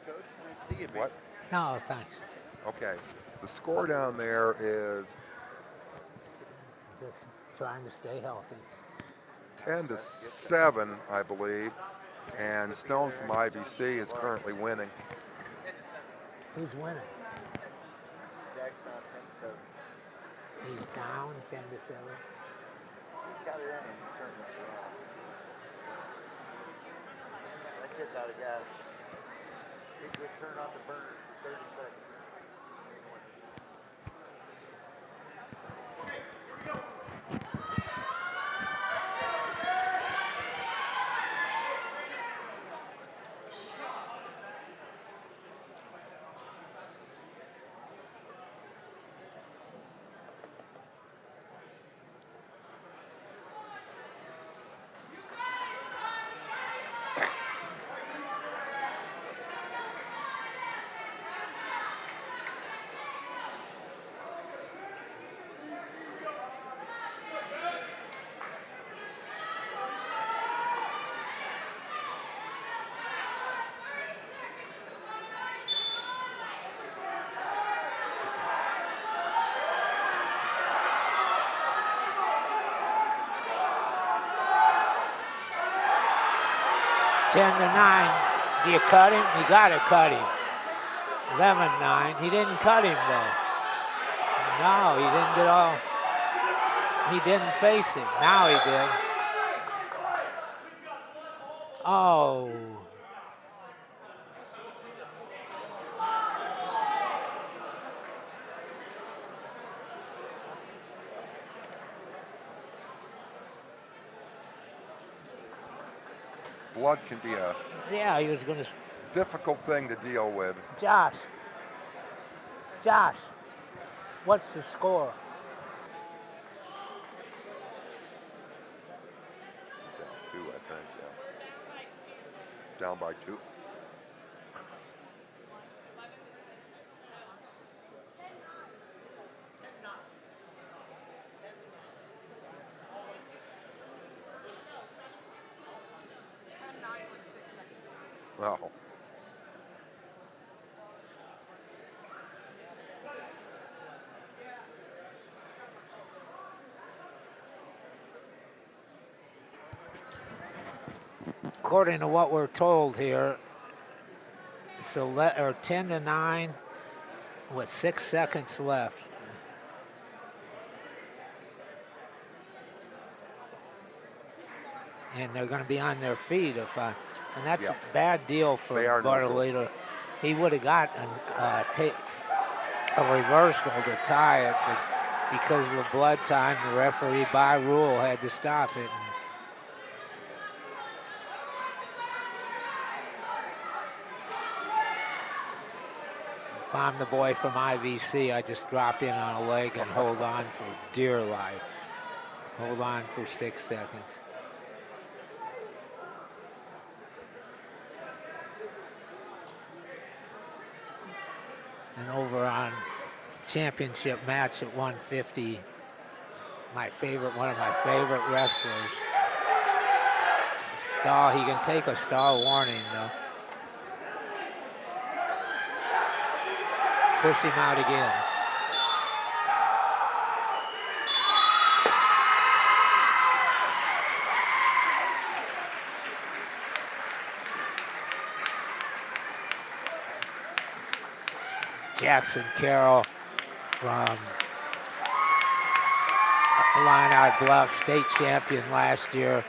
Coach, nice to see you. what? No, thanks. Okay, the score down there is Just trying to stay healthy. 10-7, I believe, and Stone from IVC is currently winning. Who's winning? Jack's on 10-7. He's down 10-7. He's got it in him. He turned this around. That kid's out of gas. He just turned on the burner for 30 seconds. Ten to 9. Do you cut him? You gotta cut him. 11-9. He didn't cut him though. No, he didn't get all. He didn't face him. Now he did. Oh. Blood can be a He was gonna. difficult thing to deal with. Josh, what's the score? Down 2, I think, yeah. Down by 2. Oh. According to what we're told here, it's 10 to 9 with 6 seconds left. And they're going to be on their feet and that's a bad deal for Bartolito. He would have got a reversal to tie it, but because of the blood time, the referee by rule had to stop it. If I'm the boy from IVC, I just drop in on a leg and hold on for dear life. Hold on for 6 seconds. And over on championship match at 150, one of my favorite wrestlers. Stall, he can take a stall warning though. Push him out again. Jackson Carroll from Illini Bluff, state champion last year,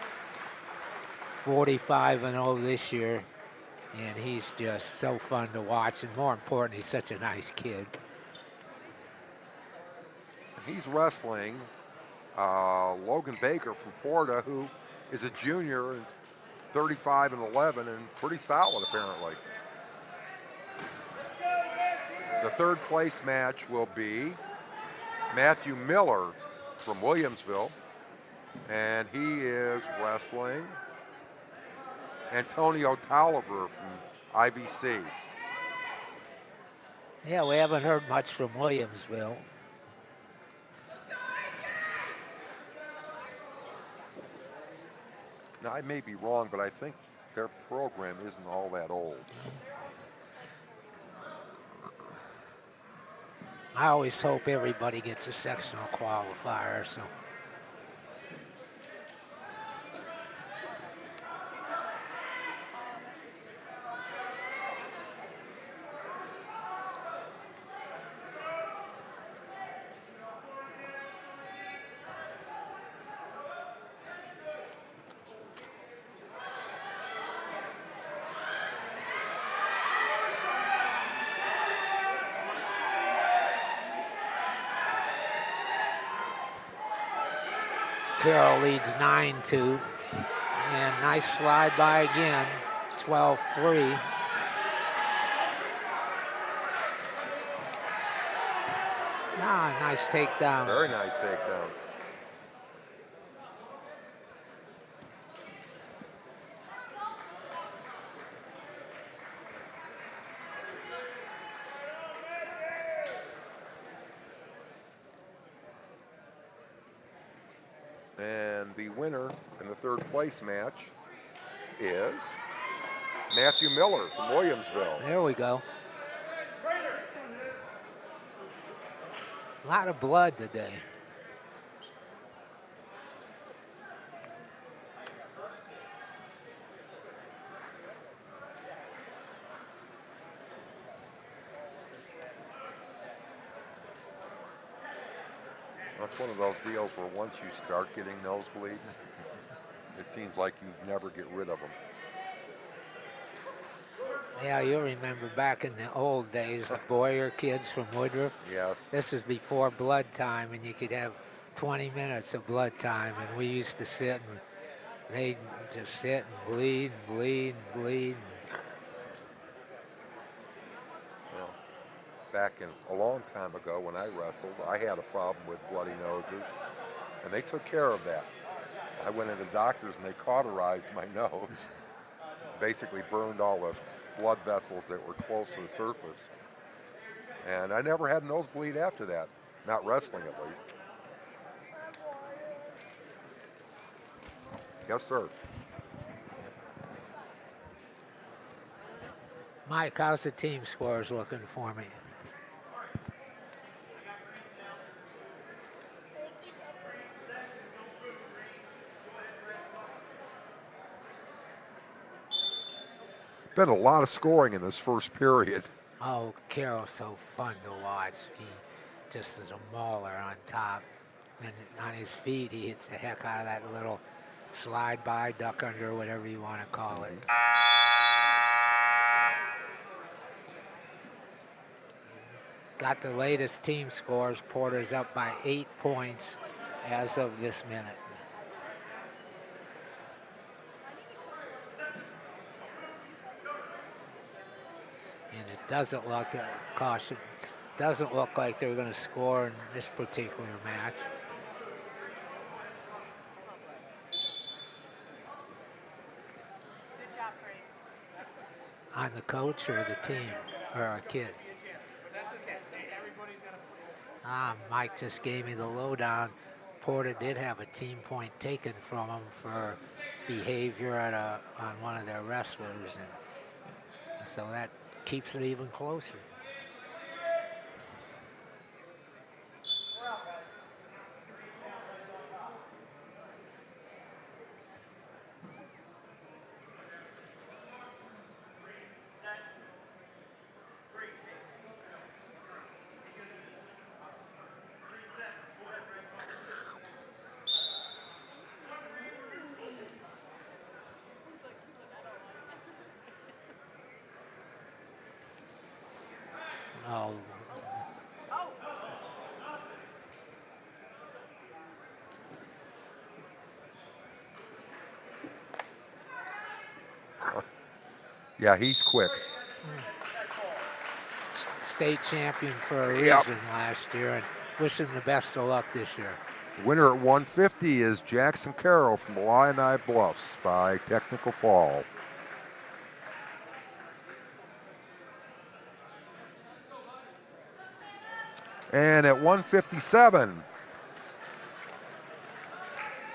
45-0 this year, and he's just so fun to watch, and more important, he's such a nice kid. He's wrestling Logan Baker from Porta, who is a junior, and 35-11, and pretty solid apparently. The third place match will be Matthew Miller from Williamsville, and he is wrestling Antonio Tolliver from IVC. Yeah, we haven't heard much from Williamsville. Now, I may be wrong, but I think their program isn't all that old. I always hope everybody gets a sectional qualifier, so. Carroll leads 9-2, and nice slide by again, 12-3. Ah, nice takedown. Very nice takedown. And the winner in the third place match is Matthew Miller from Williamsville. There we go. A lot of blood today. That's one of those deals where once you start getting nosebleeds, it seems like you never get rid of them. Yeah, you'll remember back in the old days, the Boyer kids from Woodruff. Yes. This was before blood time, and you could have 20 minutes of blood time, and we used to sit and they'd just sit and bleed and bleed and bleed. Well, back in a long time ago when I wrestled, I had a problem with bloody noses, and they took care of that. I went into doctors and they cauterized my nose, basically burned all the blood vessels that were close to the surface. And I never had a nosebleed after that, not wrestling at least. Yes, sir. Mike, how's the team scores looking for me? Been a lot of scoring in this first period. Oh, Carroll's so fun to watch. He just is a mauler on top. And on his feet, he hits the heck out of that little slide by, duck under, whatever you want to call it. Got the latest team scores. Porter's up by 8 points as of this minute. And it doesn't look, it's caution, doesn't look like they're going to score in this particular match. Good job, Craig. On the coach or the team or a kid? Ah, Mike just gave me the lowdown. Porter did have a team point taken from him for behavior on one of their wrestlers, and so that keeps it even closer. Oh, Yeah, he's quick. state champion for a Yep. reason last year, and wish him the best of luck this year. Winner at 150 is Jackson Carroll from Illini Bluffs by technical fall. And at 157,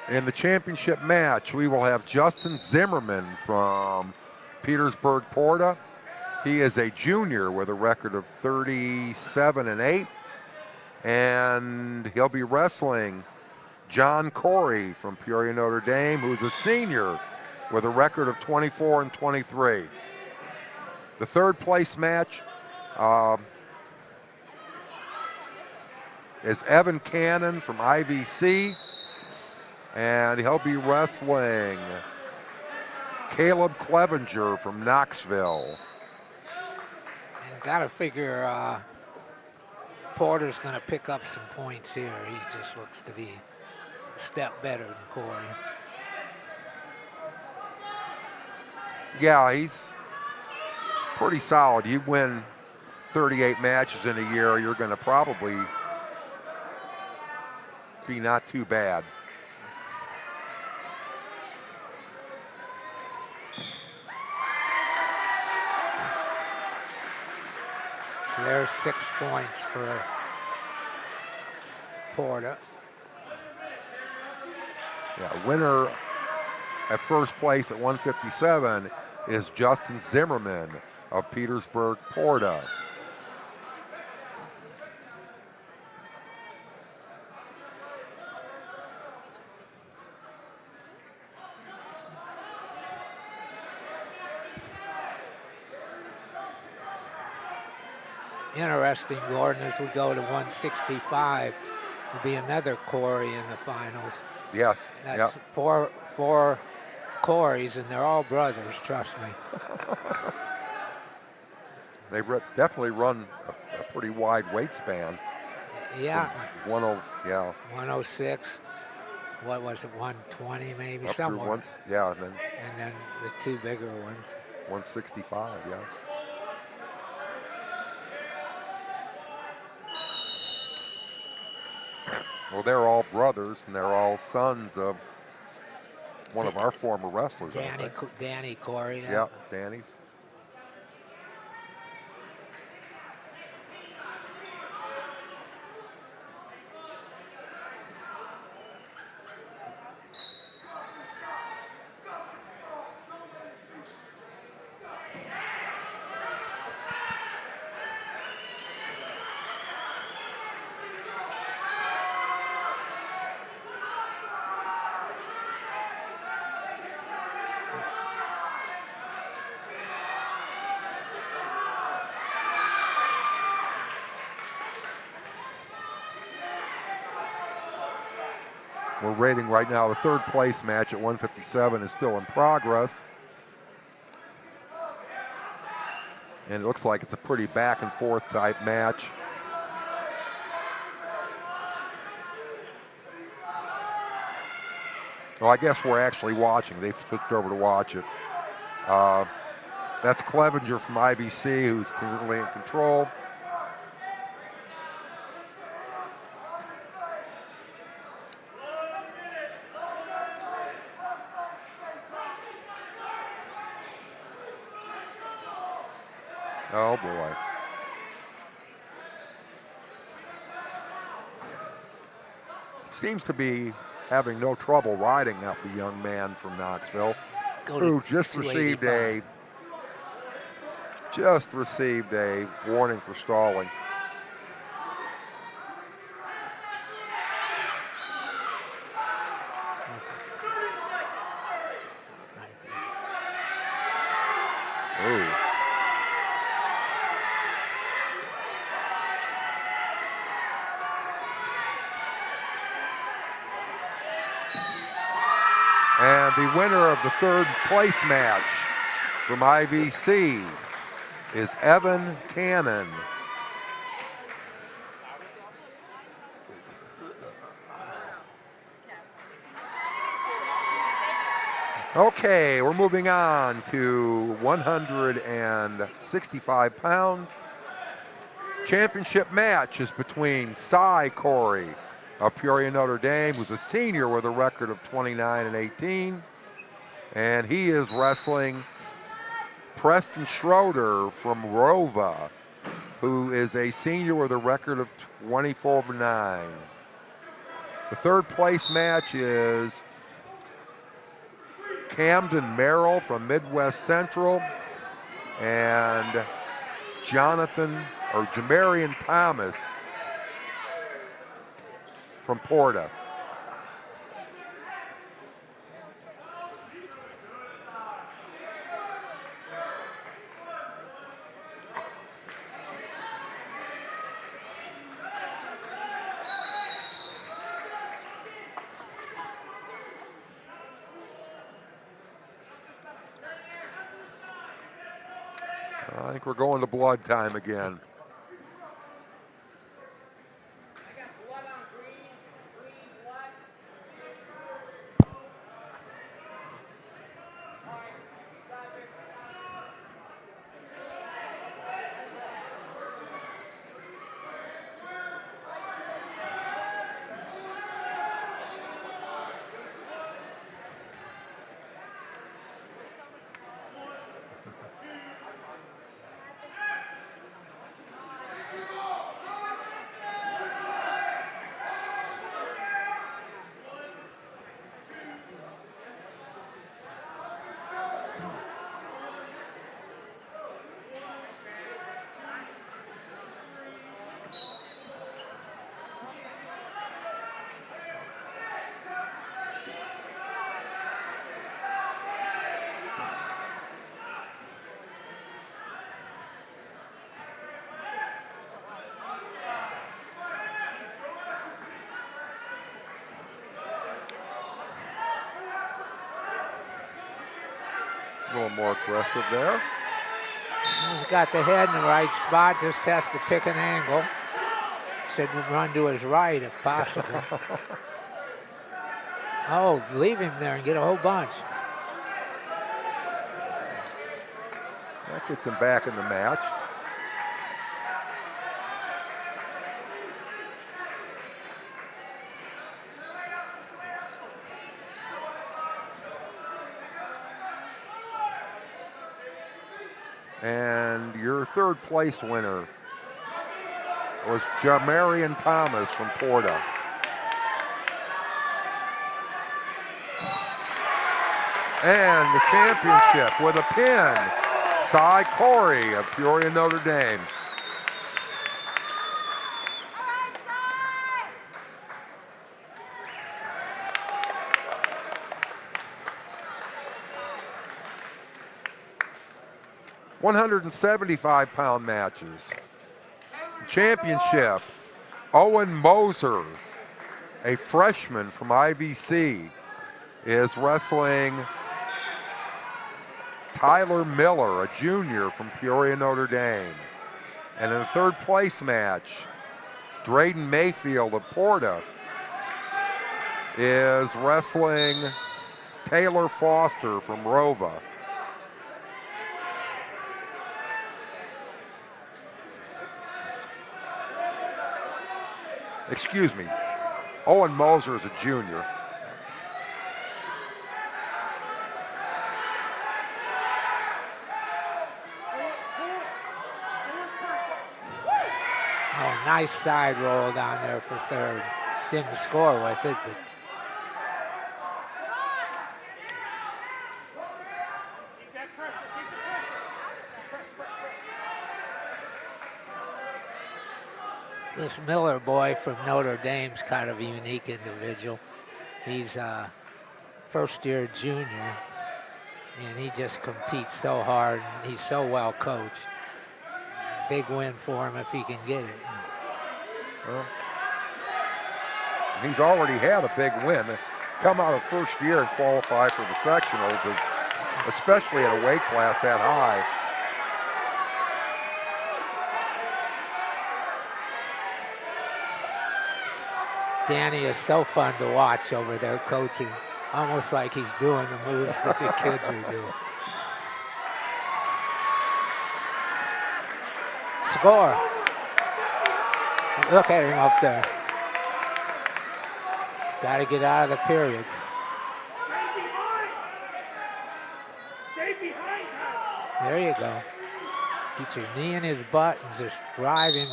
in the championship match, we will have Justin Zimmerman from Petersburg, Porta. He is a junior with a record of 37-8, and he'll be wrestling John Corey from Peoria, Notre Dame, who's a senior with a record of 24-23. The third place match is Evan Cannon from IVC, and he'll be wrestling Caleb Clevenger from Knoxville. And got to figure Porter's going to pick up some points here. He just looks to be a step better than Corey. Yeah, he's pretty solid. You win 38 matches in a year, you're going to probably be not too bad. So there's 6 points for Porter. Yeah, winner at first place at 157 is Justin Zimmerman of Petersburg, Porta. Interesting, Gordon, as we go to 165, will be another Corey in the finals. Yes. That's yep. four Coreys, and they're all brothers, trust me. They definitely run a pretty wide weight span. Yeah. 106. What was it, 120 maybe? Up somewhere. through once, yeah, and then the 2 bigger ones. 165, yeah. Well, they're all brothers, and they're all sons of one of our former wrestlers. Danny Corey. Yeah, Danny's. We're rating right now the third place match at 157 is still in progress. And it looks like it's a pretty back and forth type match. Well, I guess we're actually watching. They've switched over to watch it. That's Clevenger from IVC, who's currently in control. Oh boy. seems to be having no trouble riding up the young man from Knoxville, Go who to just received a 285. warning for stalling. Ooh. And the winner of the third place match from IVC is Evan Cannon. Okay, we're moving on to 165 pounds. Championship match is between Cy Corey of Peoria Notre Dame, who's a senior with a record of 29-18. And he is wrestling Preston Schroeder from Rova, who is a senior with a record of 24-9. The third place match is Camden Merrill from Midwest Central and Jamarian Thomas from Porta. I think we're going to blood time again. A little more aggressive there. He's got the head in the right spot, just has to pick an angle. Should run to his right if possible. Oh, leave him there and get a whole bunch. That gets him back in the match. And your third place winner was Jamarian Thomas from Porta. And the championship with a pin, Cy Corey of Peoria Notre Dame. £175 matches. Championship, Owen Moser, a freshman from IVC, is wrestling Tyler Miller, a junior from Peoria Notre Dame. And in the third place match, Drayden Mayfield of Porta is wrestling Taylor Foster from Rova. Excuse me, Owen Moser is a junior. Oh, nice side roll down there for third. didn't score with it, but this Miller boy from Notre Dame's kind of a unique individual. He's a first-year junior, and he just competes so hard, and he's so well coached. Big win for him if he can get it. Well, he's already had a big win. Come out of first year and qualify for the sectionals, especially at a weight class that high. Danny is so fun to watch over there coaching, almost like he's doing the moves that the kids are doing. Score. Look at him up there. Got to get out of the period. Stay behind. There you go. Get your knee in his butt and just drive him.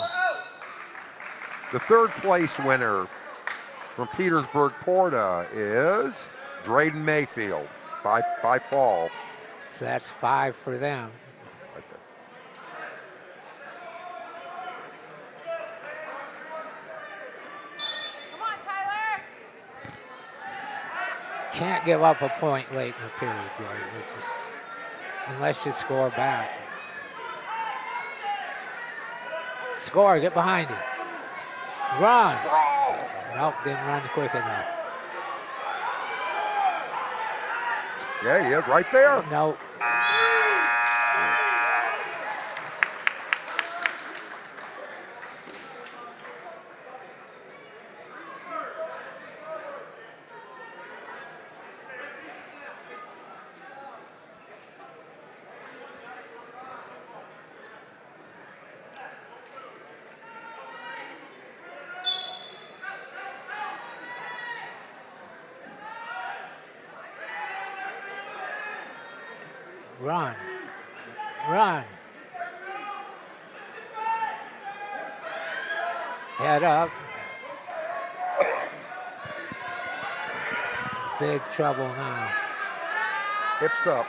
The third place winner from Petersburg Porta is Drayden Mayfield by fall. So that's 5 for them. Right there. Come on, Tyler. Can't give up a point late in the period, Gordon. It's just, unless you score back. Score, get behind him. Run. Nope, didn't run quick enough. Yeah, he is right there. Nope. Run. Run. Head up. Big trouble now. Hips up.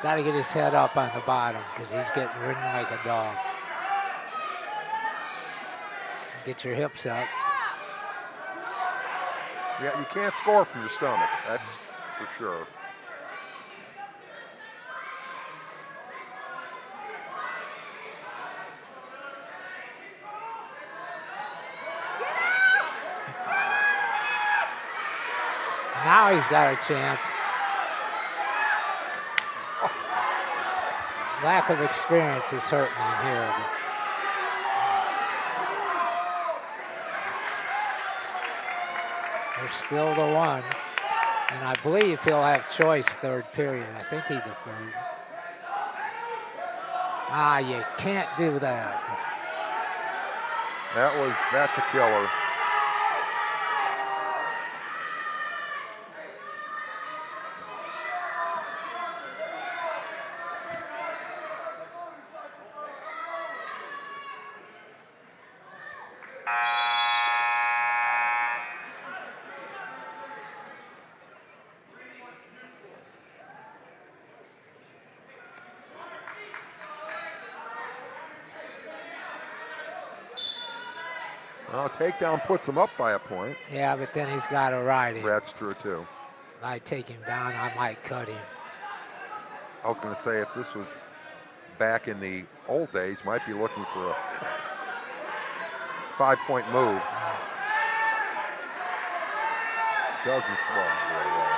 Got to get his head up on the bottom because he's getting ridden like a dog. Get your hips up. Yeah, you can't score from your stomach. That's for sure. Now he's got a chance. Lack of experience is hurting him here. They're still the one. And I believe he'll have choice third period. I think he deferred. Ah, you can't do that. That's a killer. Well, takedown puts him up by a point. Yeah, but then he's got to ride him. That's true, too. If I take him down, I might cut him. I was going to say, if this was back in the old days, might be looking for a 5-point move. Doesn't throw very well.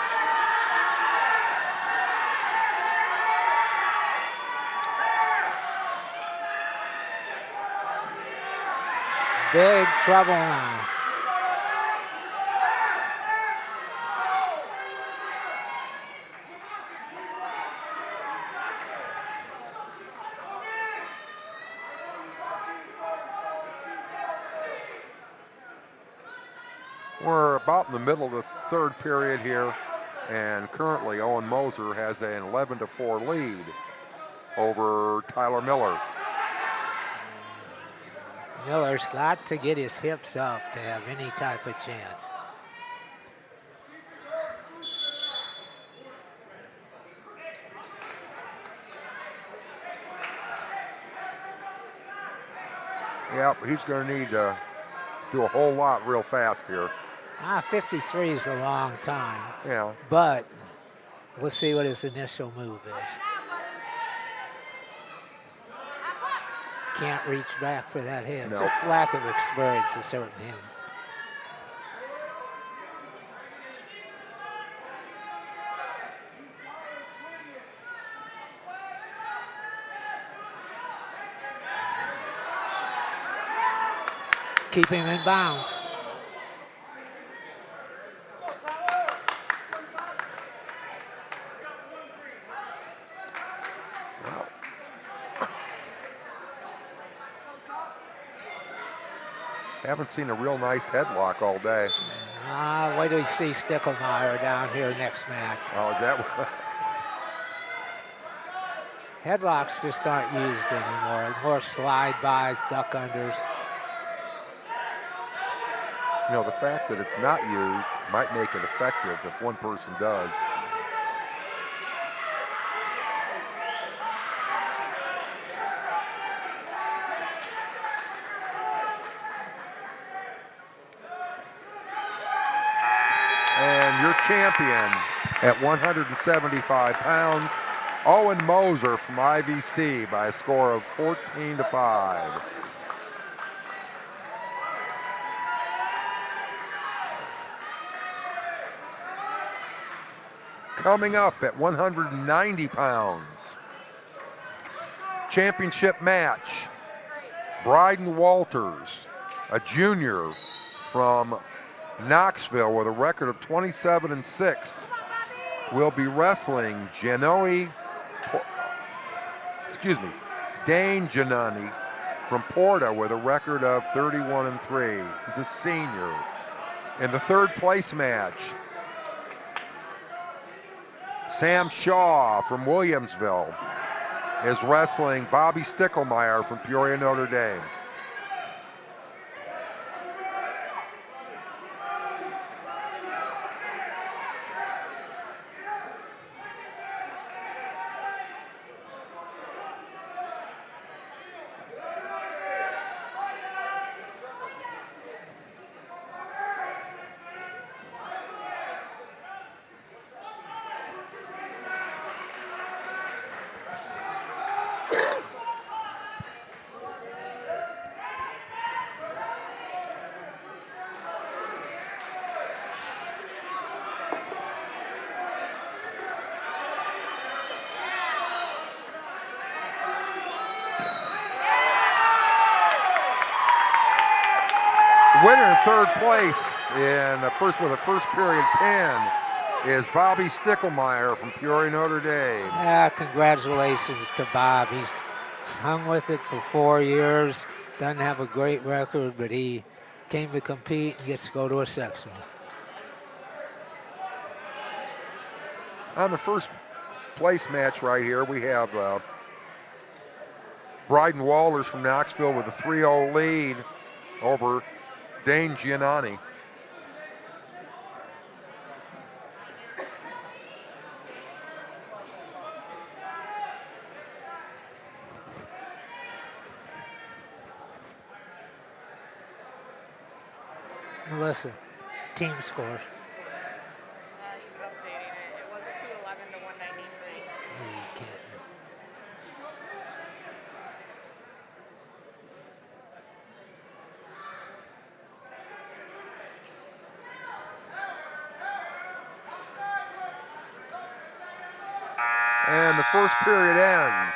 big trouble now. We're about in the middle of the third period here, and currently Owen Moser has an 11-4 lead over Tyler Miller. Miller's got to get his hips up to have any type of chance. Yep, he's going to need to do a whole lot real fast here. 53 is a long time. Yeah. But we'll see what his initial move is. Can't reach back for that hit. No. Just lack of experience is hurting him. Keep him in bounds. Haven't seen a real nice headlock all day. Wait till we see Sticklemeyer down here next match. Oh, is that what? Headlocks just aren't used anymore. More slide bys, duck unders. You know, the fact that it's not used might make it effective if one person does. And your champion at 175 pounds, Owen Moser from IVC by a score of 14-5. Coming up at 190 pounds, championship match, Bryden Walters, a junior from Knoxville with a record of 27-6, will be wrestling Dane Giannoni from Porta with a record of 31-3. He's a senior. In the third place match, Sam Shaw from Williamsville is wrestling Bobby Sticklemeyer from Peoria, Notre Dame. Winner in third place with a first period pin is Bobby Sticklemeyer from Peoria, Notre Dame. Yeah, congratulations to Bob. He's hung with it for 4 years. Doesn't have a great record, but he came to compete and gets to go to a sectional. On the first place match right here, we have Bryden Walters from Knoxville with a 3-0 lead over Dane Giannoni. Melissa, team scores. He's updating it. It was 211 to 193. You can't. And the first period ends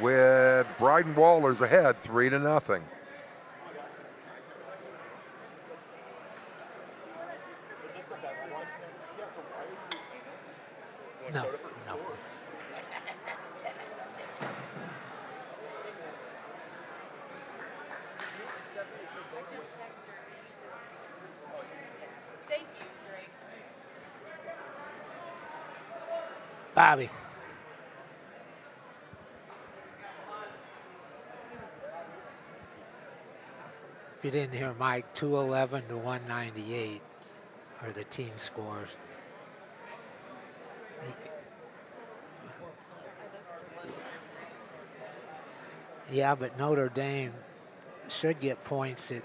with Bryden Walters ahead 3-0. just texted her. He said, thank you, Drake. Bobby. If you didn't hear Mike, 211 to 198 are the team scores. Yeah, but Notre Dame should get points at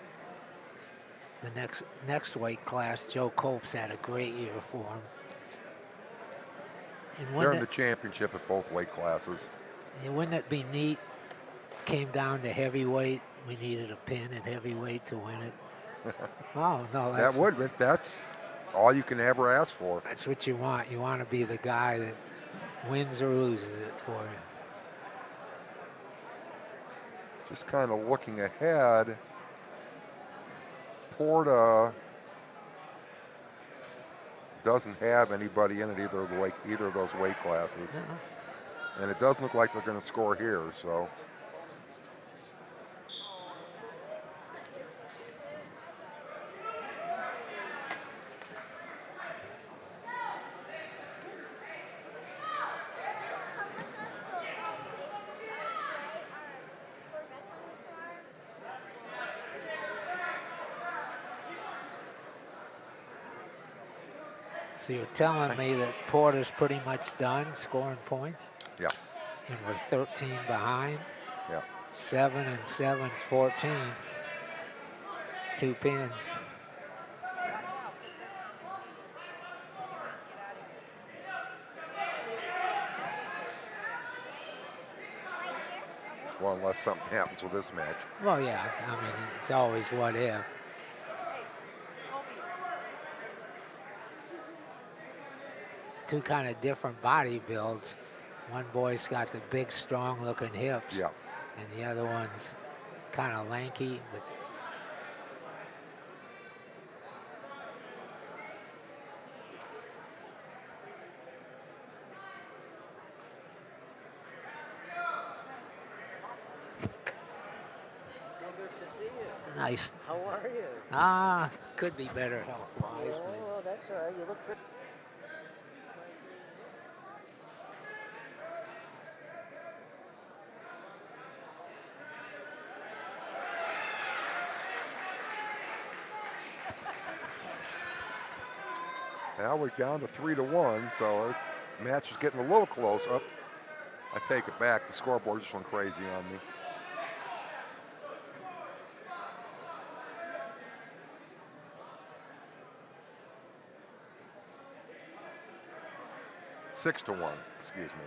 the next weight class. Joe Copes had a great year for him. And They're in the championship at both weight classes. and wouldn't it be neat? Came down to heavyweight. We needed a pin at heavyweight to win it. Oh no, That's all you can ever ask for. That's what you want. You want to be the guy that wins or loses it for you. Just kind of looking ahead, Porta doesn't have anybody in it either of those weight classes, and it doesn't look like they're going to score here. So. So you're telling me that Porter's pretty much done scoring points? Yeah. And we're 13 behind? Yeah. 7 and 7's 14. 2 pins. Well, unless something happens with this match. Well, yeah. I mean, it's always what if. Two kind of different body builds. One boy's got the big, strong-looking hips. Yeah. And the other one's kind of lanky, but So good to see you. nice. How are you? Could be better health-wise. Oh, well, that's all right. You look pretty. Now we're down to 3-1, so the match is getting a little close. Up, I take it back. The scoreboard just went crazy on me. Six to 1, excuse me.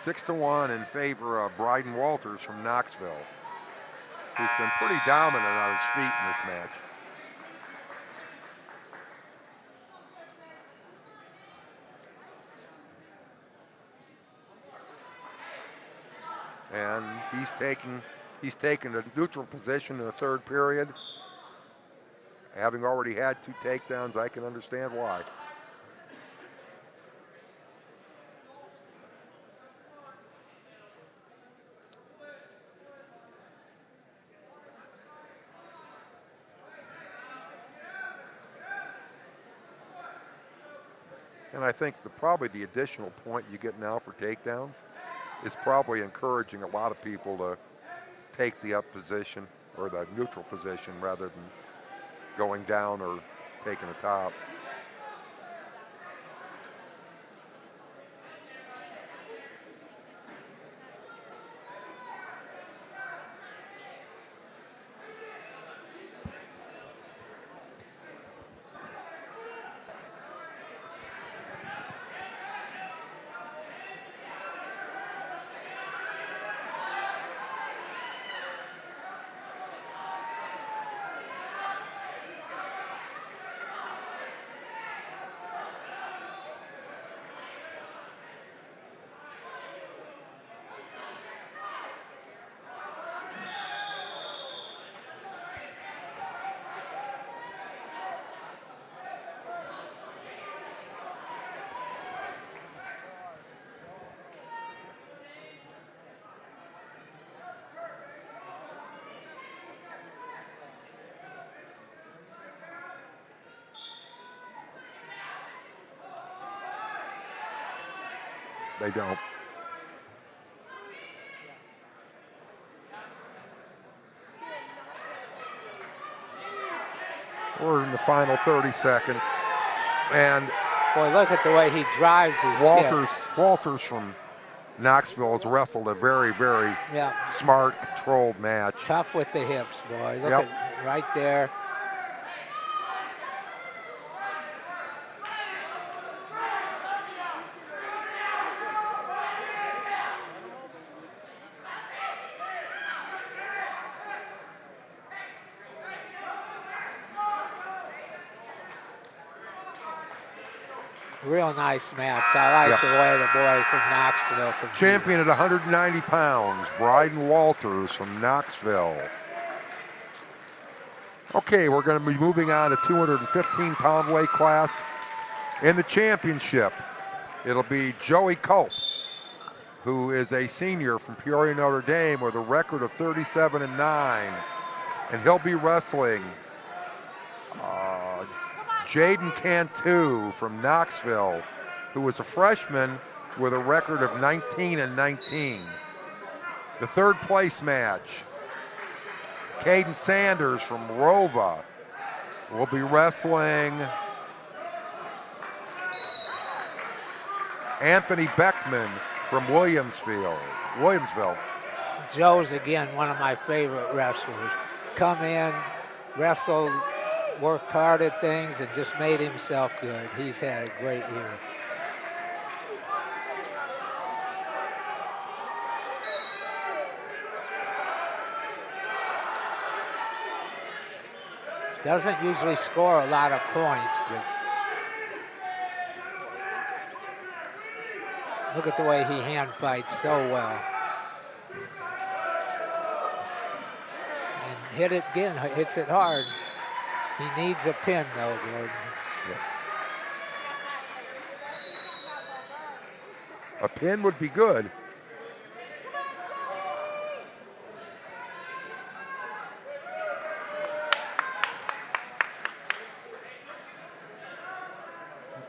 6-1 in favor of Bryden Walters from Knoxville, who's been pretty dominant on his feet in this match. And he's taken a neutral position in the third period. Having already had 2 takedowns, I can understand why. And I think probably the additional point you get now for takedowns is probably encouraging a lot of people to take the up position or the neutral position rather than going down or taking a top. they don't. We're in the final 30 seconds. And Boy, look at the way he drives his hips. Walters from Knoxville has wrestled a very, very Yeah. smart, controlled match. Tough with the hips, boy. Look Yep. at right there. Real nice match. I like Yep. the way the boy from Knoxville competed. Champion at 190 pounds, Bryden Walters from Knoxville. Okay, we're going to be moving on to 215-pound weight class. In the championship, it'll be Joey Culp, who is a senior from Peoria, Notre Dame, with a record of 37-9. And he'll be wrestling Jaden Cantu from Knoxville, who was a freshman with a record of 19-19. The third place match, Caden Sanders from Rova will be wrestling Anthony Beckman from Williamsville. Joe's, again, one of my favorite wrestlers. Come in, wrestled, worked hard at things, and just made himself good. He's had a great year. Doesn't usually score a lot of points, but look at the way he hand fights so well. And hit it again, hits it hard. He needs a pin though, Gordon. A pin would be good.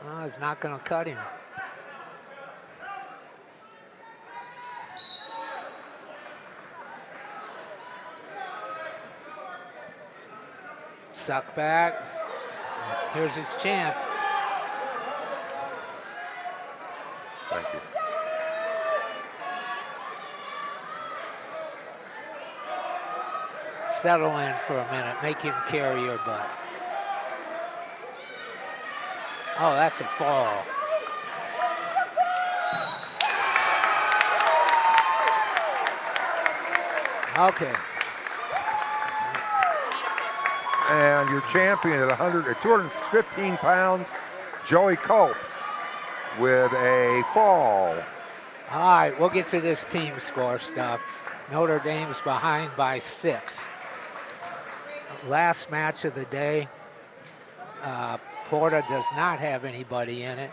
Oh, it's not going to cut him. Suck back. Here's his chance. Thank you. Settle in for a minute. Make him carry your butt. Oh, that's a fall. Okay. And your champion at 215 pounds, Joey Culp, with a fall. All right, we'll get to this team score stuff. Notre Dame's behind by 6. Last match of the day. Porta does not have anybody in it.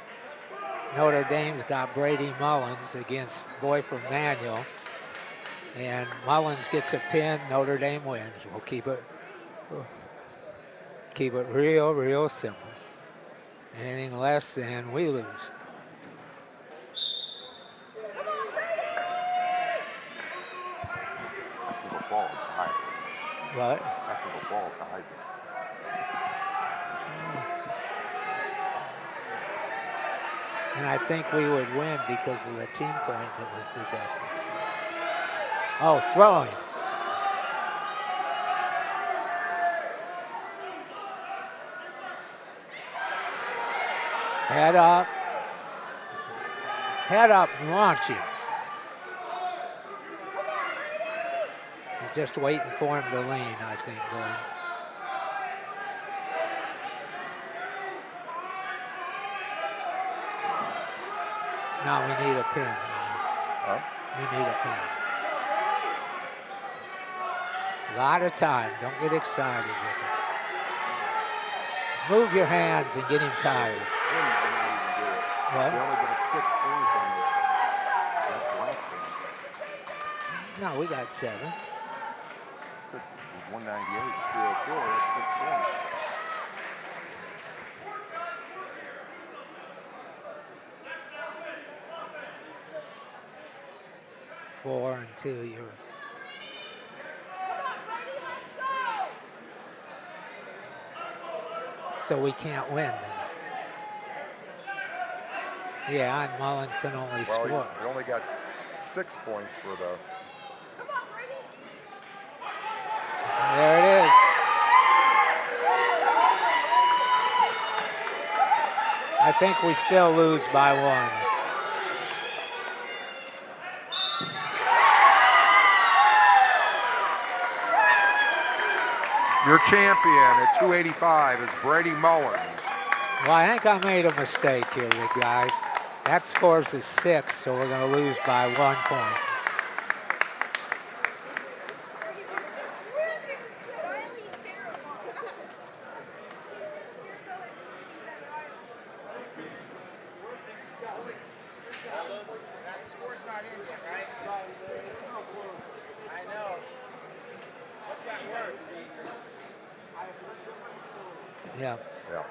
Notre Dame's got Brady Mullins against boy from Manual. And Mullins gets a pin, Notre Dame wins. We'll keep it real simple. Anything less than we lose. What? And I think we would win because of the team point that was deducted. Oh, throwing. Head up. Head up and launch him. He's just waiting for him to lean, I think, Gordon. No, we need a pin. Huh? We need a pin. A lot of time. Don't get excited with it. Move your hands and get him tired. What? We only got 6 points on that last game. No, we got 7. It's 198, 204, that's 6 points. 4 and 2. You're so we can't win then. Yeah, and Mullins can only Well, score. he only got 6 points for the. There it is. I think we still lose by 1. Your champion at 285 is Brady Mullins. Well, I think I made a mistake here, you guys. That scores is 6, so we're going to lose by 1 point. That score's not in yet, right? I know. What's that worth? Yeah. Yeah.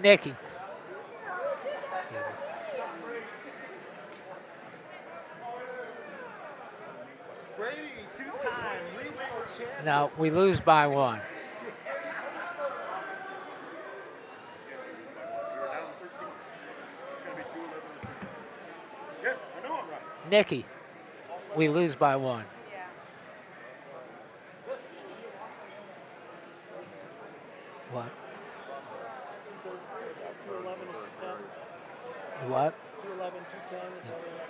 Nikki. Brady, 2-time regional champion. No, we lose by 1. Yes, I know I'm right. Nikki, we lose by 1. Yeah. What? 211 and 210. What? 211, 210. Is that what?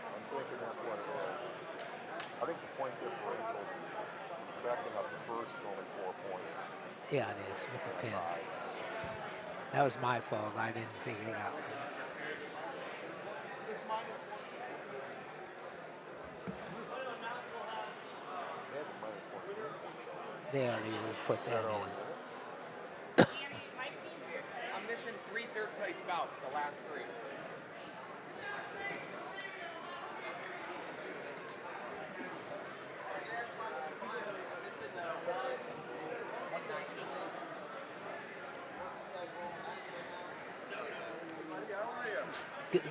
I'm thinking that's what it is. I think the point differential is second up the first is only 4 points. Yeah, it is with the pin. That was my fault. I didn't figure it out. It's minus 1. They have a -1. They already would put that in. I'm missing 3 third-place bouts, the last 3.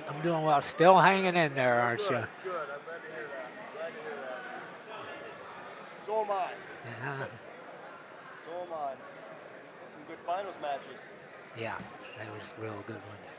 I'm doing well. Still hanging in there, aren't you? Good. I'm glad to hear that. Glad to hear that. So am I. Yeah. So am I. Some good finals matches. Yeah, that was real good ones.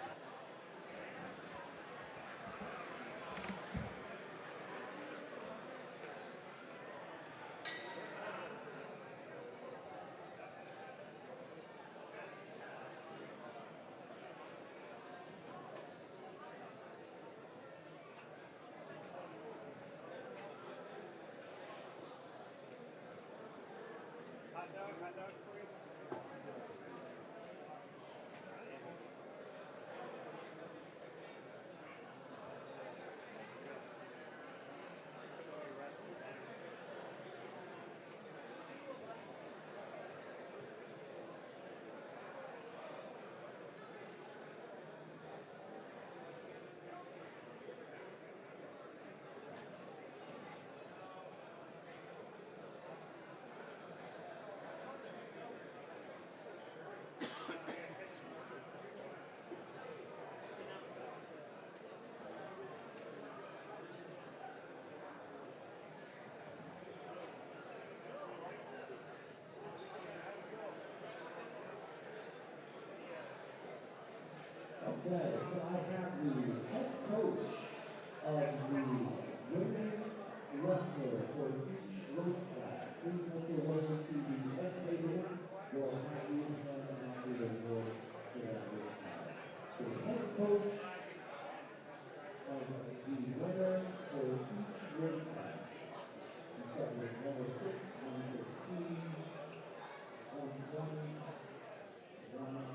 Okay, so I have the head coach of the women wrestler for each weight class. Please make your way to the head table. We'll have you hand out the award for that weight class. So the head coach of the winner for each weight class. We start with number 6, 115, 120, 1.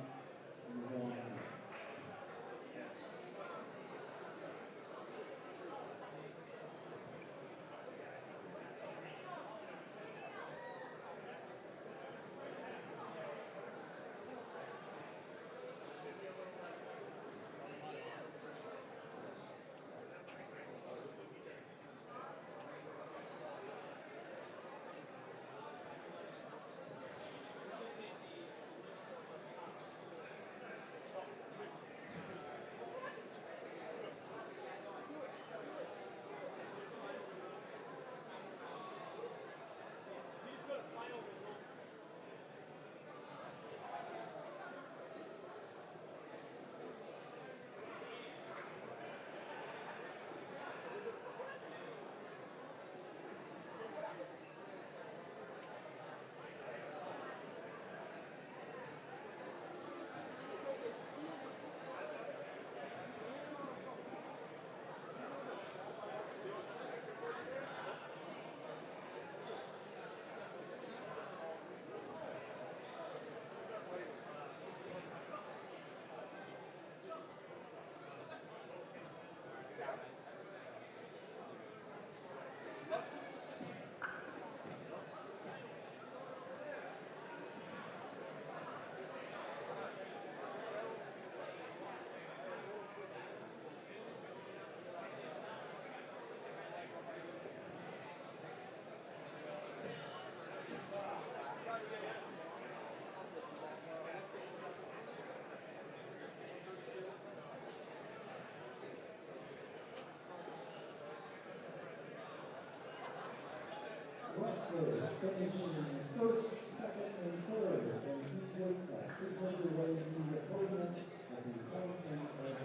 finishing first, second, and third in each weight class. Please make your way to the podium at the front end of the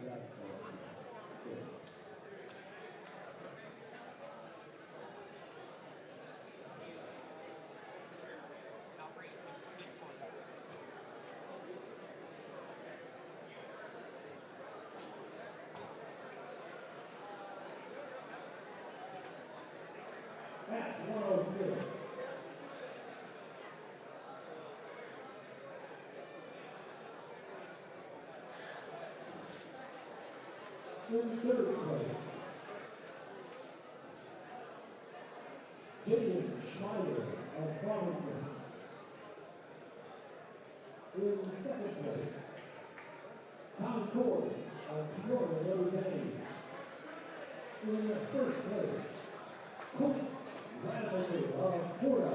basketball. At 106. In third place, Jaden Schneider of Farmington. In second place, Tom Corey of Peoria, Notre Dame. In first place, Colt Radley of Porta.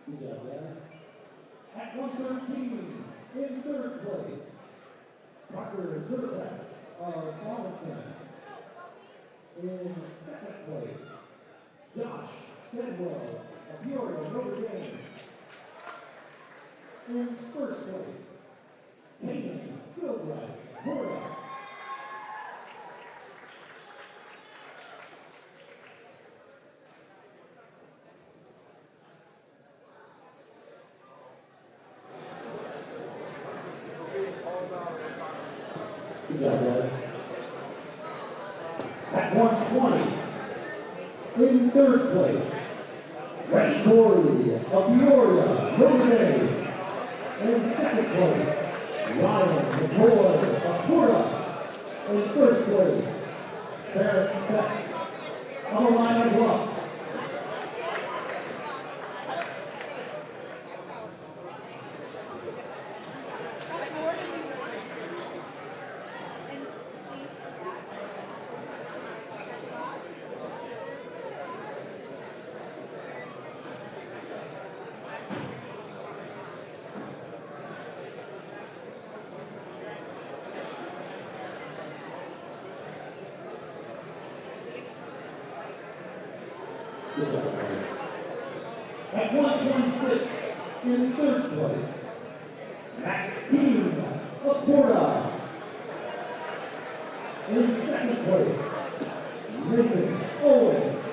Good job, guys. At 113, in third place, Parker Zerfas of Farmington. In second place, Josh Stedwell of Peoria, Notre Dame. In first place, Hayden Gilbride, Florida. Good job, guys. At 120, in third place, Freddie Corey of Peoria, Notre Dame. In second place, Ryan McCoy of Porta. In first place, Barrett Speck of Alina Bluffs. Good job, guys. At 126, in third place, Max Keene of Porta. In second place, Nathan Owens,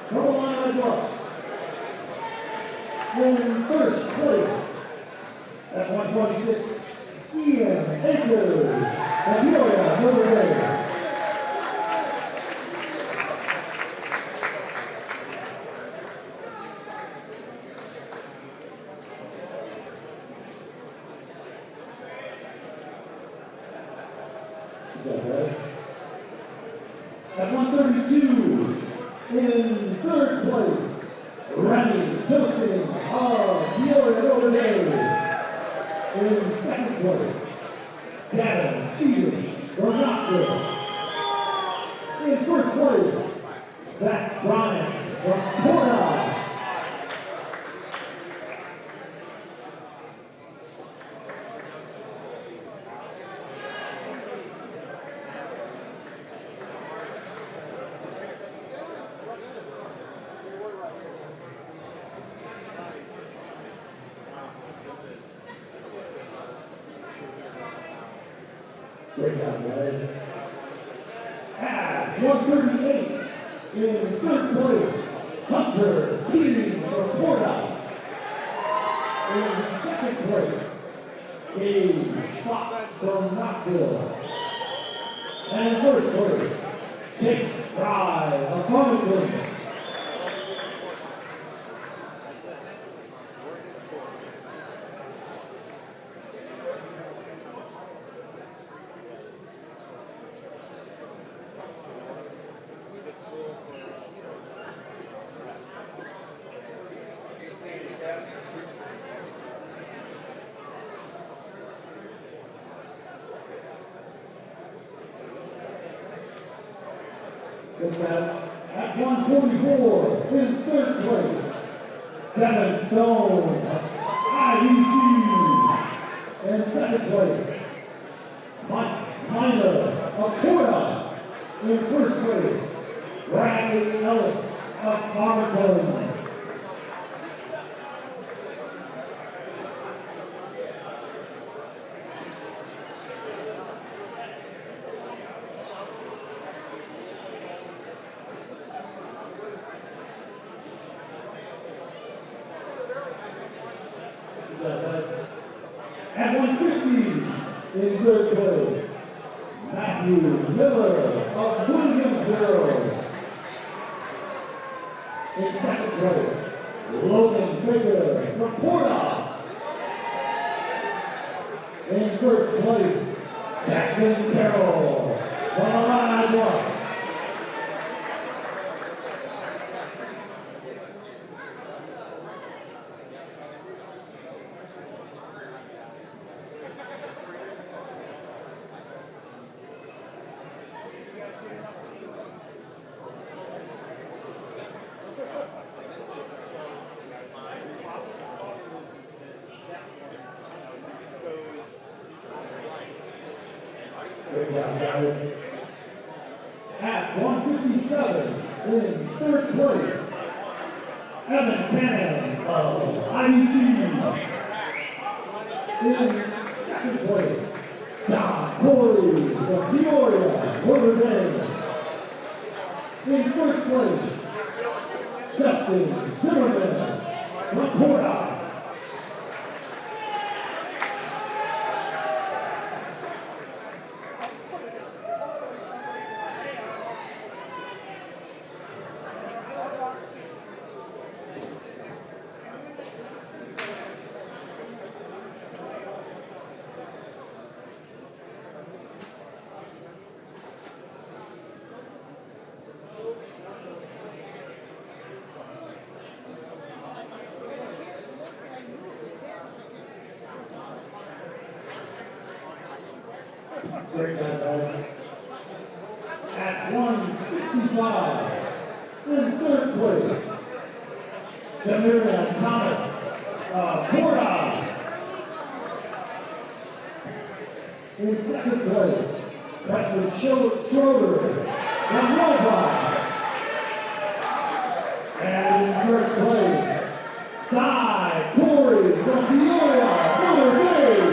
Carolina Bluffs. In first place, at 126, Ian Akers of Peoria, Notre Dame. At 132, in third place, Remy Joseph of Peoria, Notre Dame. In second place, Gavin Stevens from Knoxville. In first place, Zach Bryant from Porta. Great job, guys. At 138, in third place, Hunter Keating from Porta. In second place, Gage Fox from Knoxville. And in first place, Chase Fry of Farmington. Good job. At 144, in third place, Devin Stone, IHSA. In second place, Mike Miner of Porta. In first place, Bradley Ellis of Farmington. At 150, in third place, Matthew Miller of Williamsville. In second place, Logan Baker from Porta. In first place, Jackson Carroll from Illini Bluffs. Great job, guys. At 157, in third place, Evan Cannon of IHSA. In second place, John Corey from Peoria, Notre Dame. In first place, Justin Zimmerman from Porta. Great job, guys. At 165, in third place, Jamira Thomas of Porta. In second place, Preston Schroeder from Nova. And in first place, Cy Corey from Peoria, Notre Dame.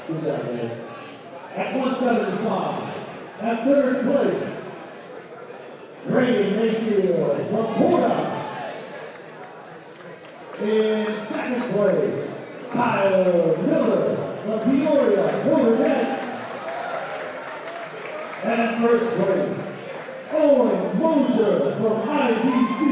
Good job, guys. At 175, at third place, Brady Mayfield from Porta. In second place, Tyler Miller from Peoria, Notre Dame. And in first place, Owen Mosier from IBC.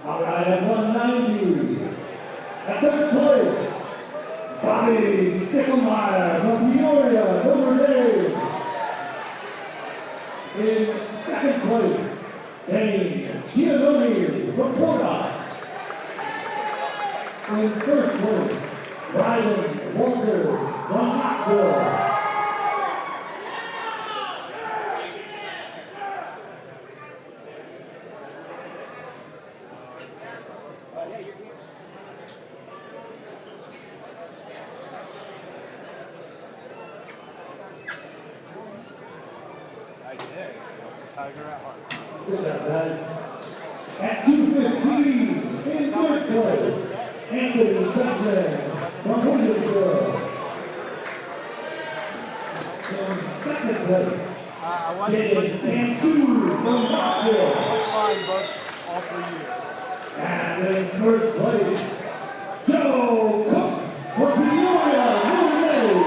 All right, at 190, at third place, Bobby Stickelmeyer from Peoria, Notre Dame. In second place, Dane Giannoni from Porta. In first place, Brian Walters from Knoxville. Good job, guys. At 215, in third place, Anthony Beckman from Williamsville. In second place, And 2 from Knoxville. Fine, bud. All 3 years. And in first place, Joe Cook for Peoria, Illinois.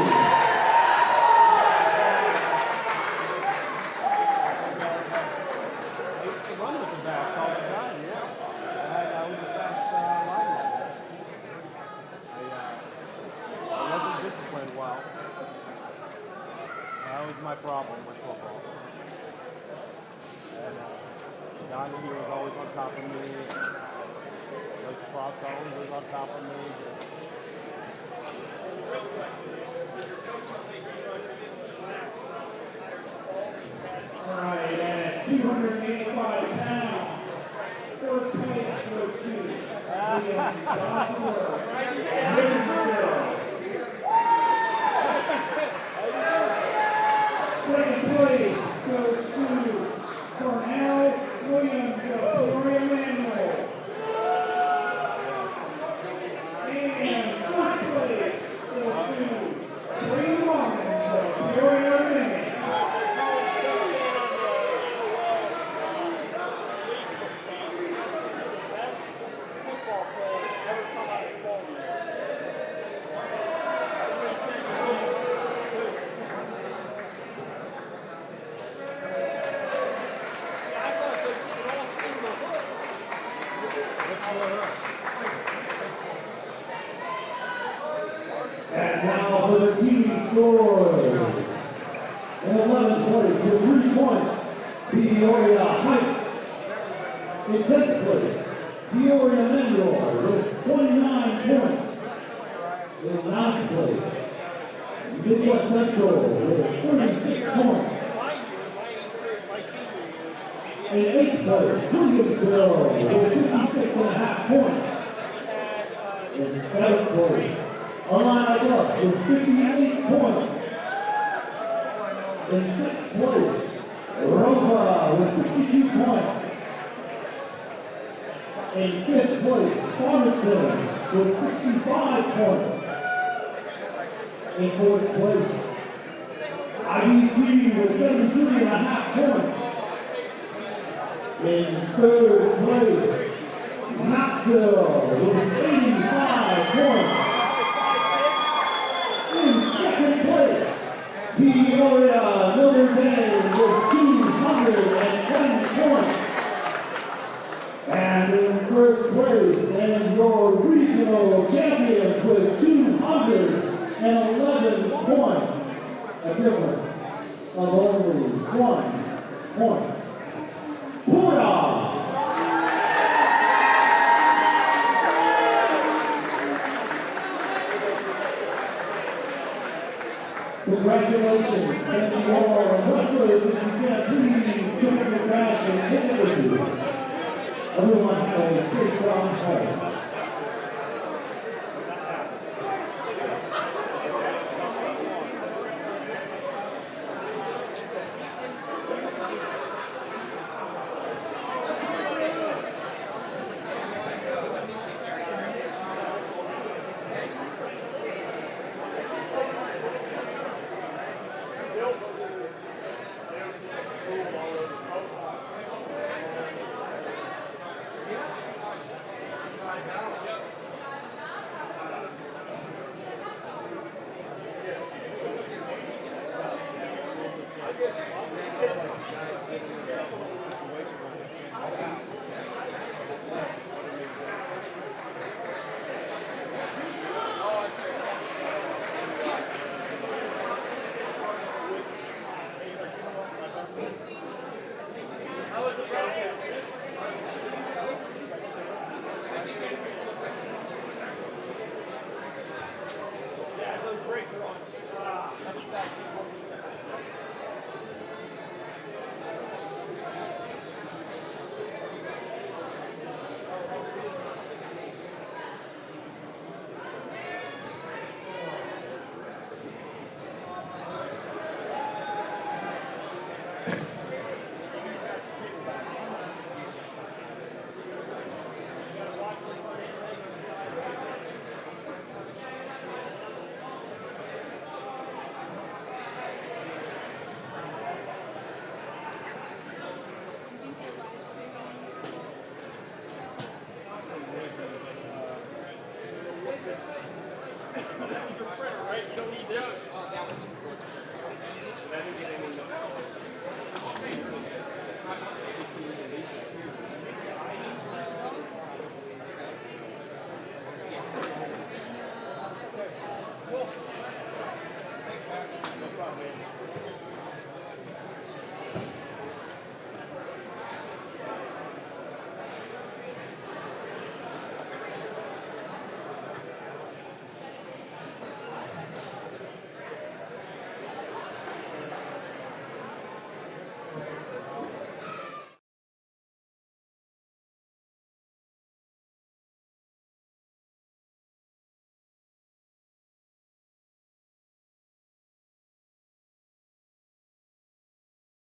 I used to run with the backs all the time, yeah. I was a fast lineman. I wasn't disciplined well. That was my problem with football. And Johnny, he was always on top of me. Like Fox always was on top of me. All right, at 285 pounds, fourth place goes to William Johnson. Second place goes to Cornell Williams of Peoria Manual. And first place goes to Brady Martin of Peoria Manual. And now for the team scores. In 11th place with 3 points, Peoria Heights. In 10th place, Peoria Mendel with 29 points. In 9th place, Midwest Central with 36 points. In 8th place, Williamsville with 56.5 points. In 7th place, Illini Bluffs with 58 points. In 6th place, Ropa with 62 points. In 5th place, Farmington with 65 points. In 4th place, IBC with 73.5 points. In 3rd place, Knoxville with 85 points. In 2nd place, Peoria Notre Dame with 210 points. And in first place, and your regional champions with 211 points. A difference of only 1 point. Porta! Congratulations, and your wrestlers, if you can please come to the trash and take it with you. Everyone have a safe ride home. Those brakes are on. Have a side.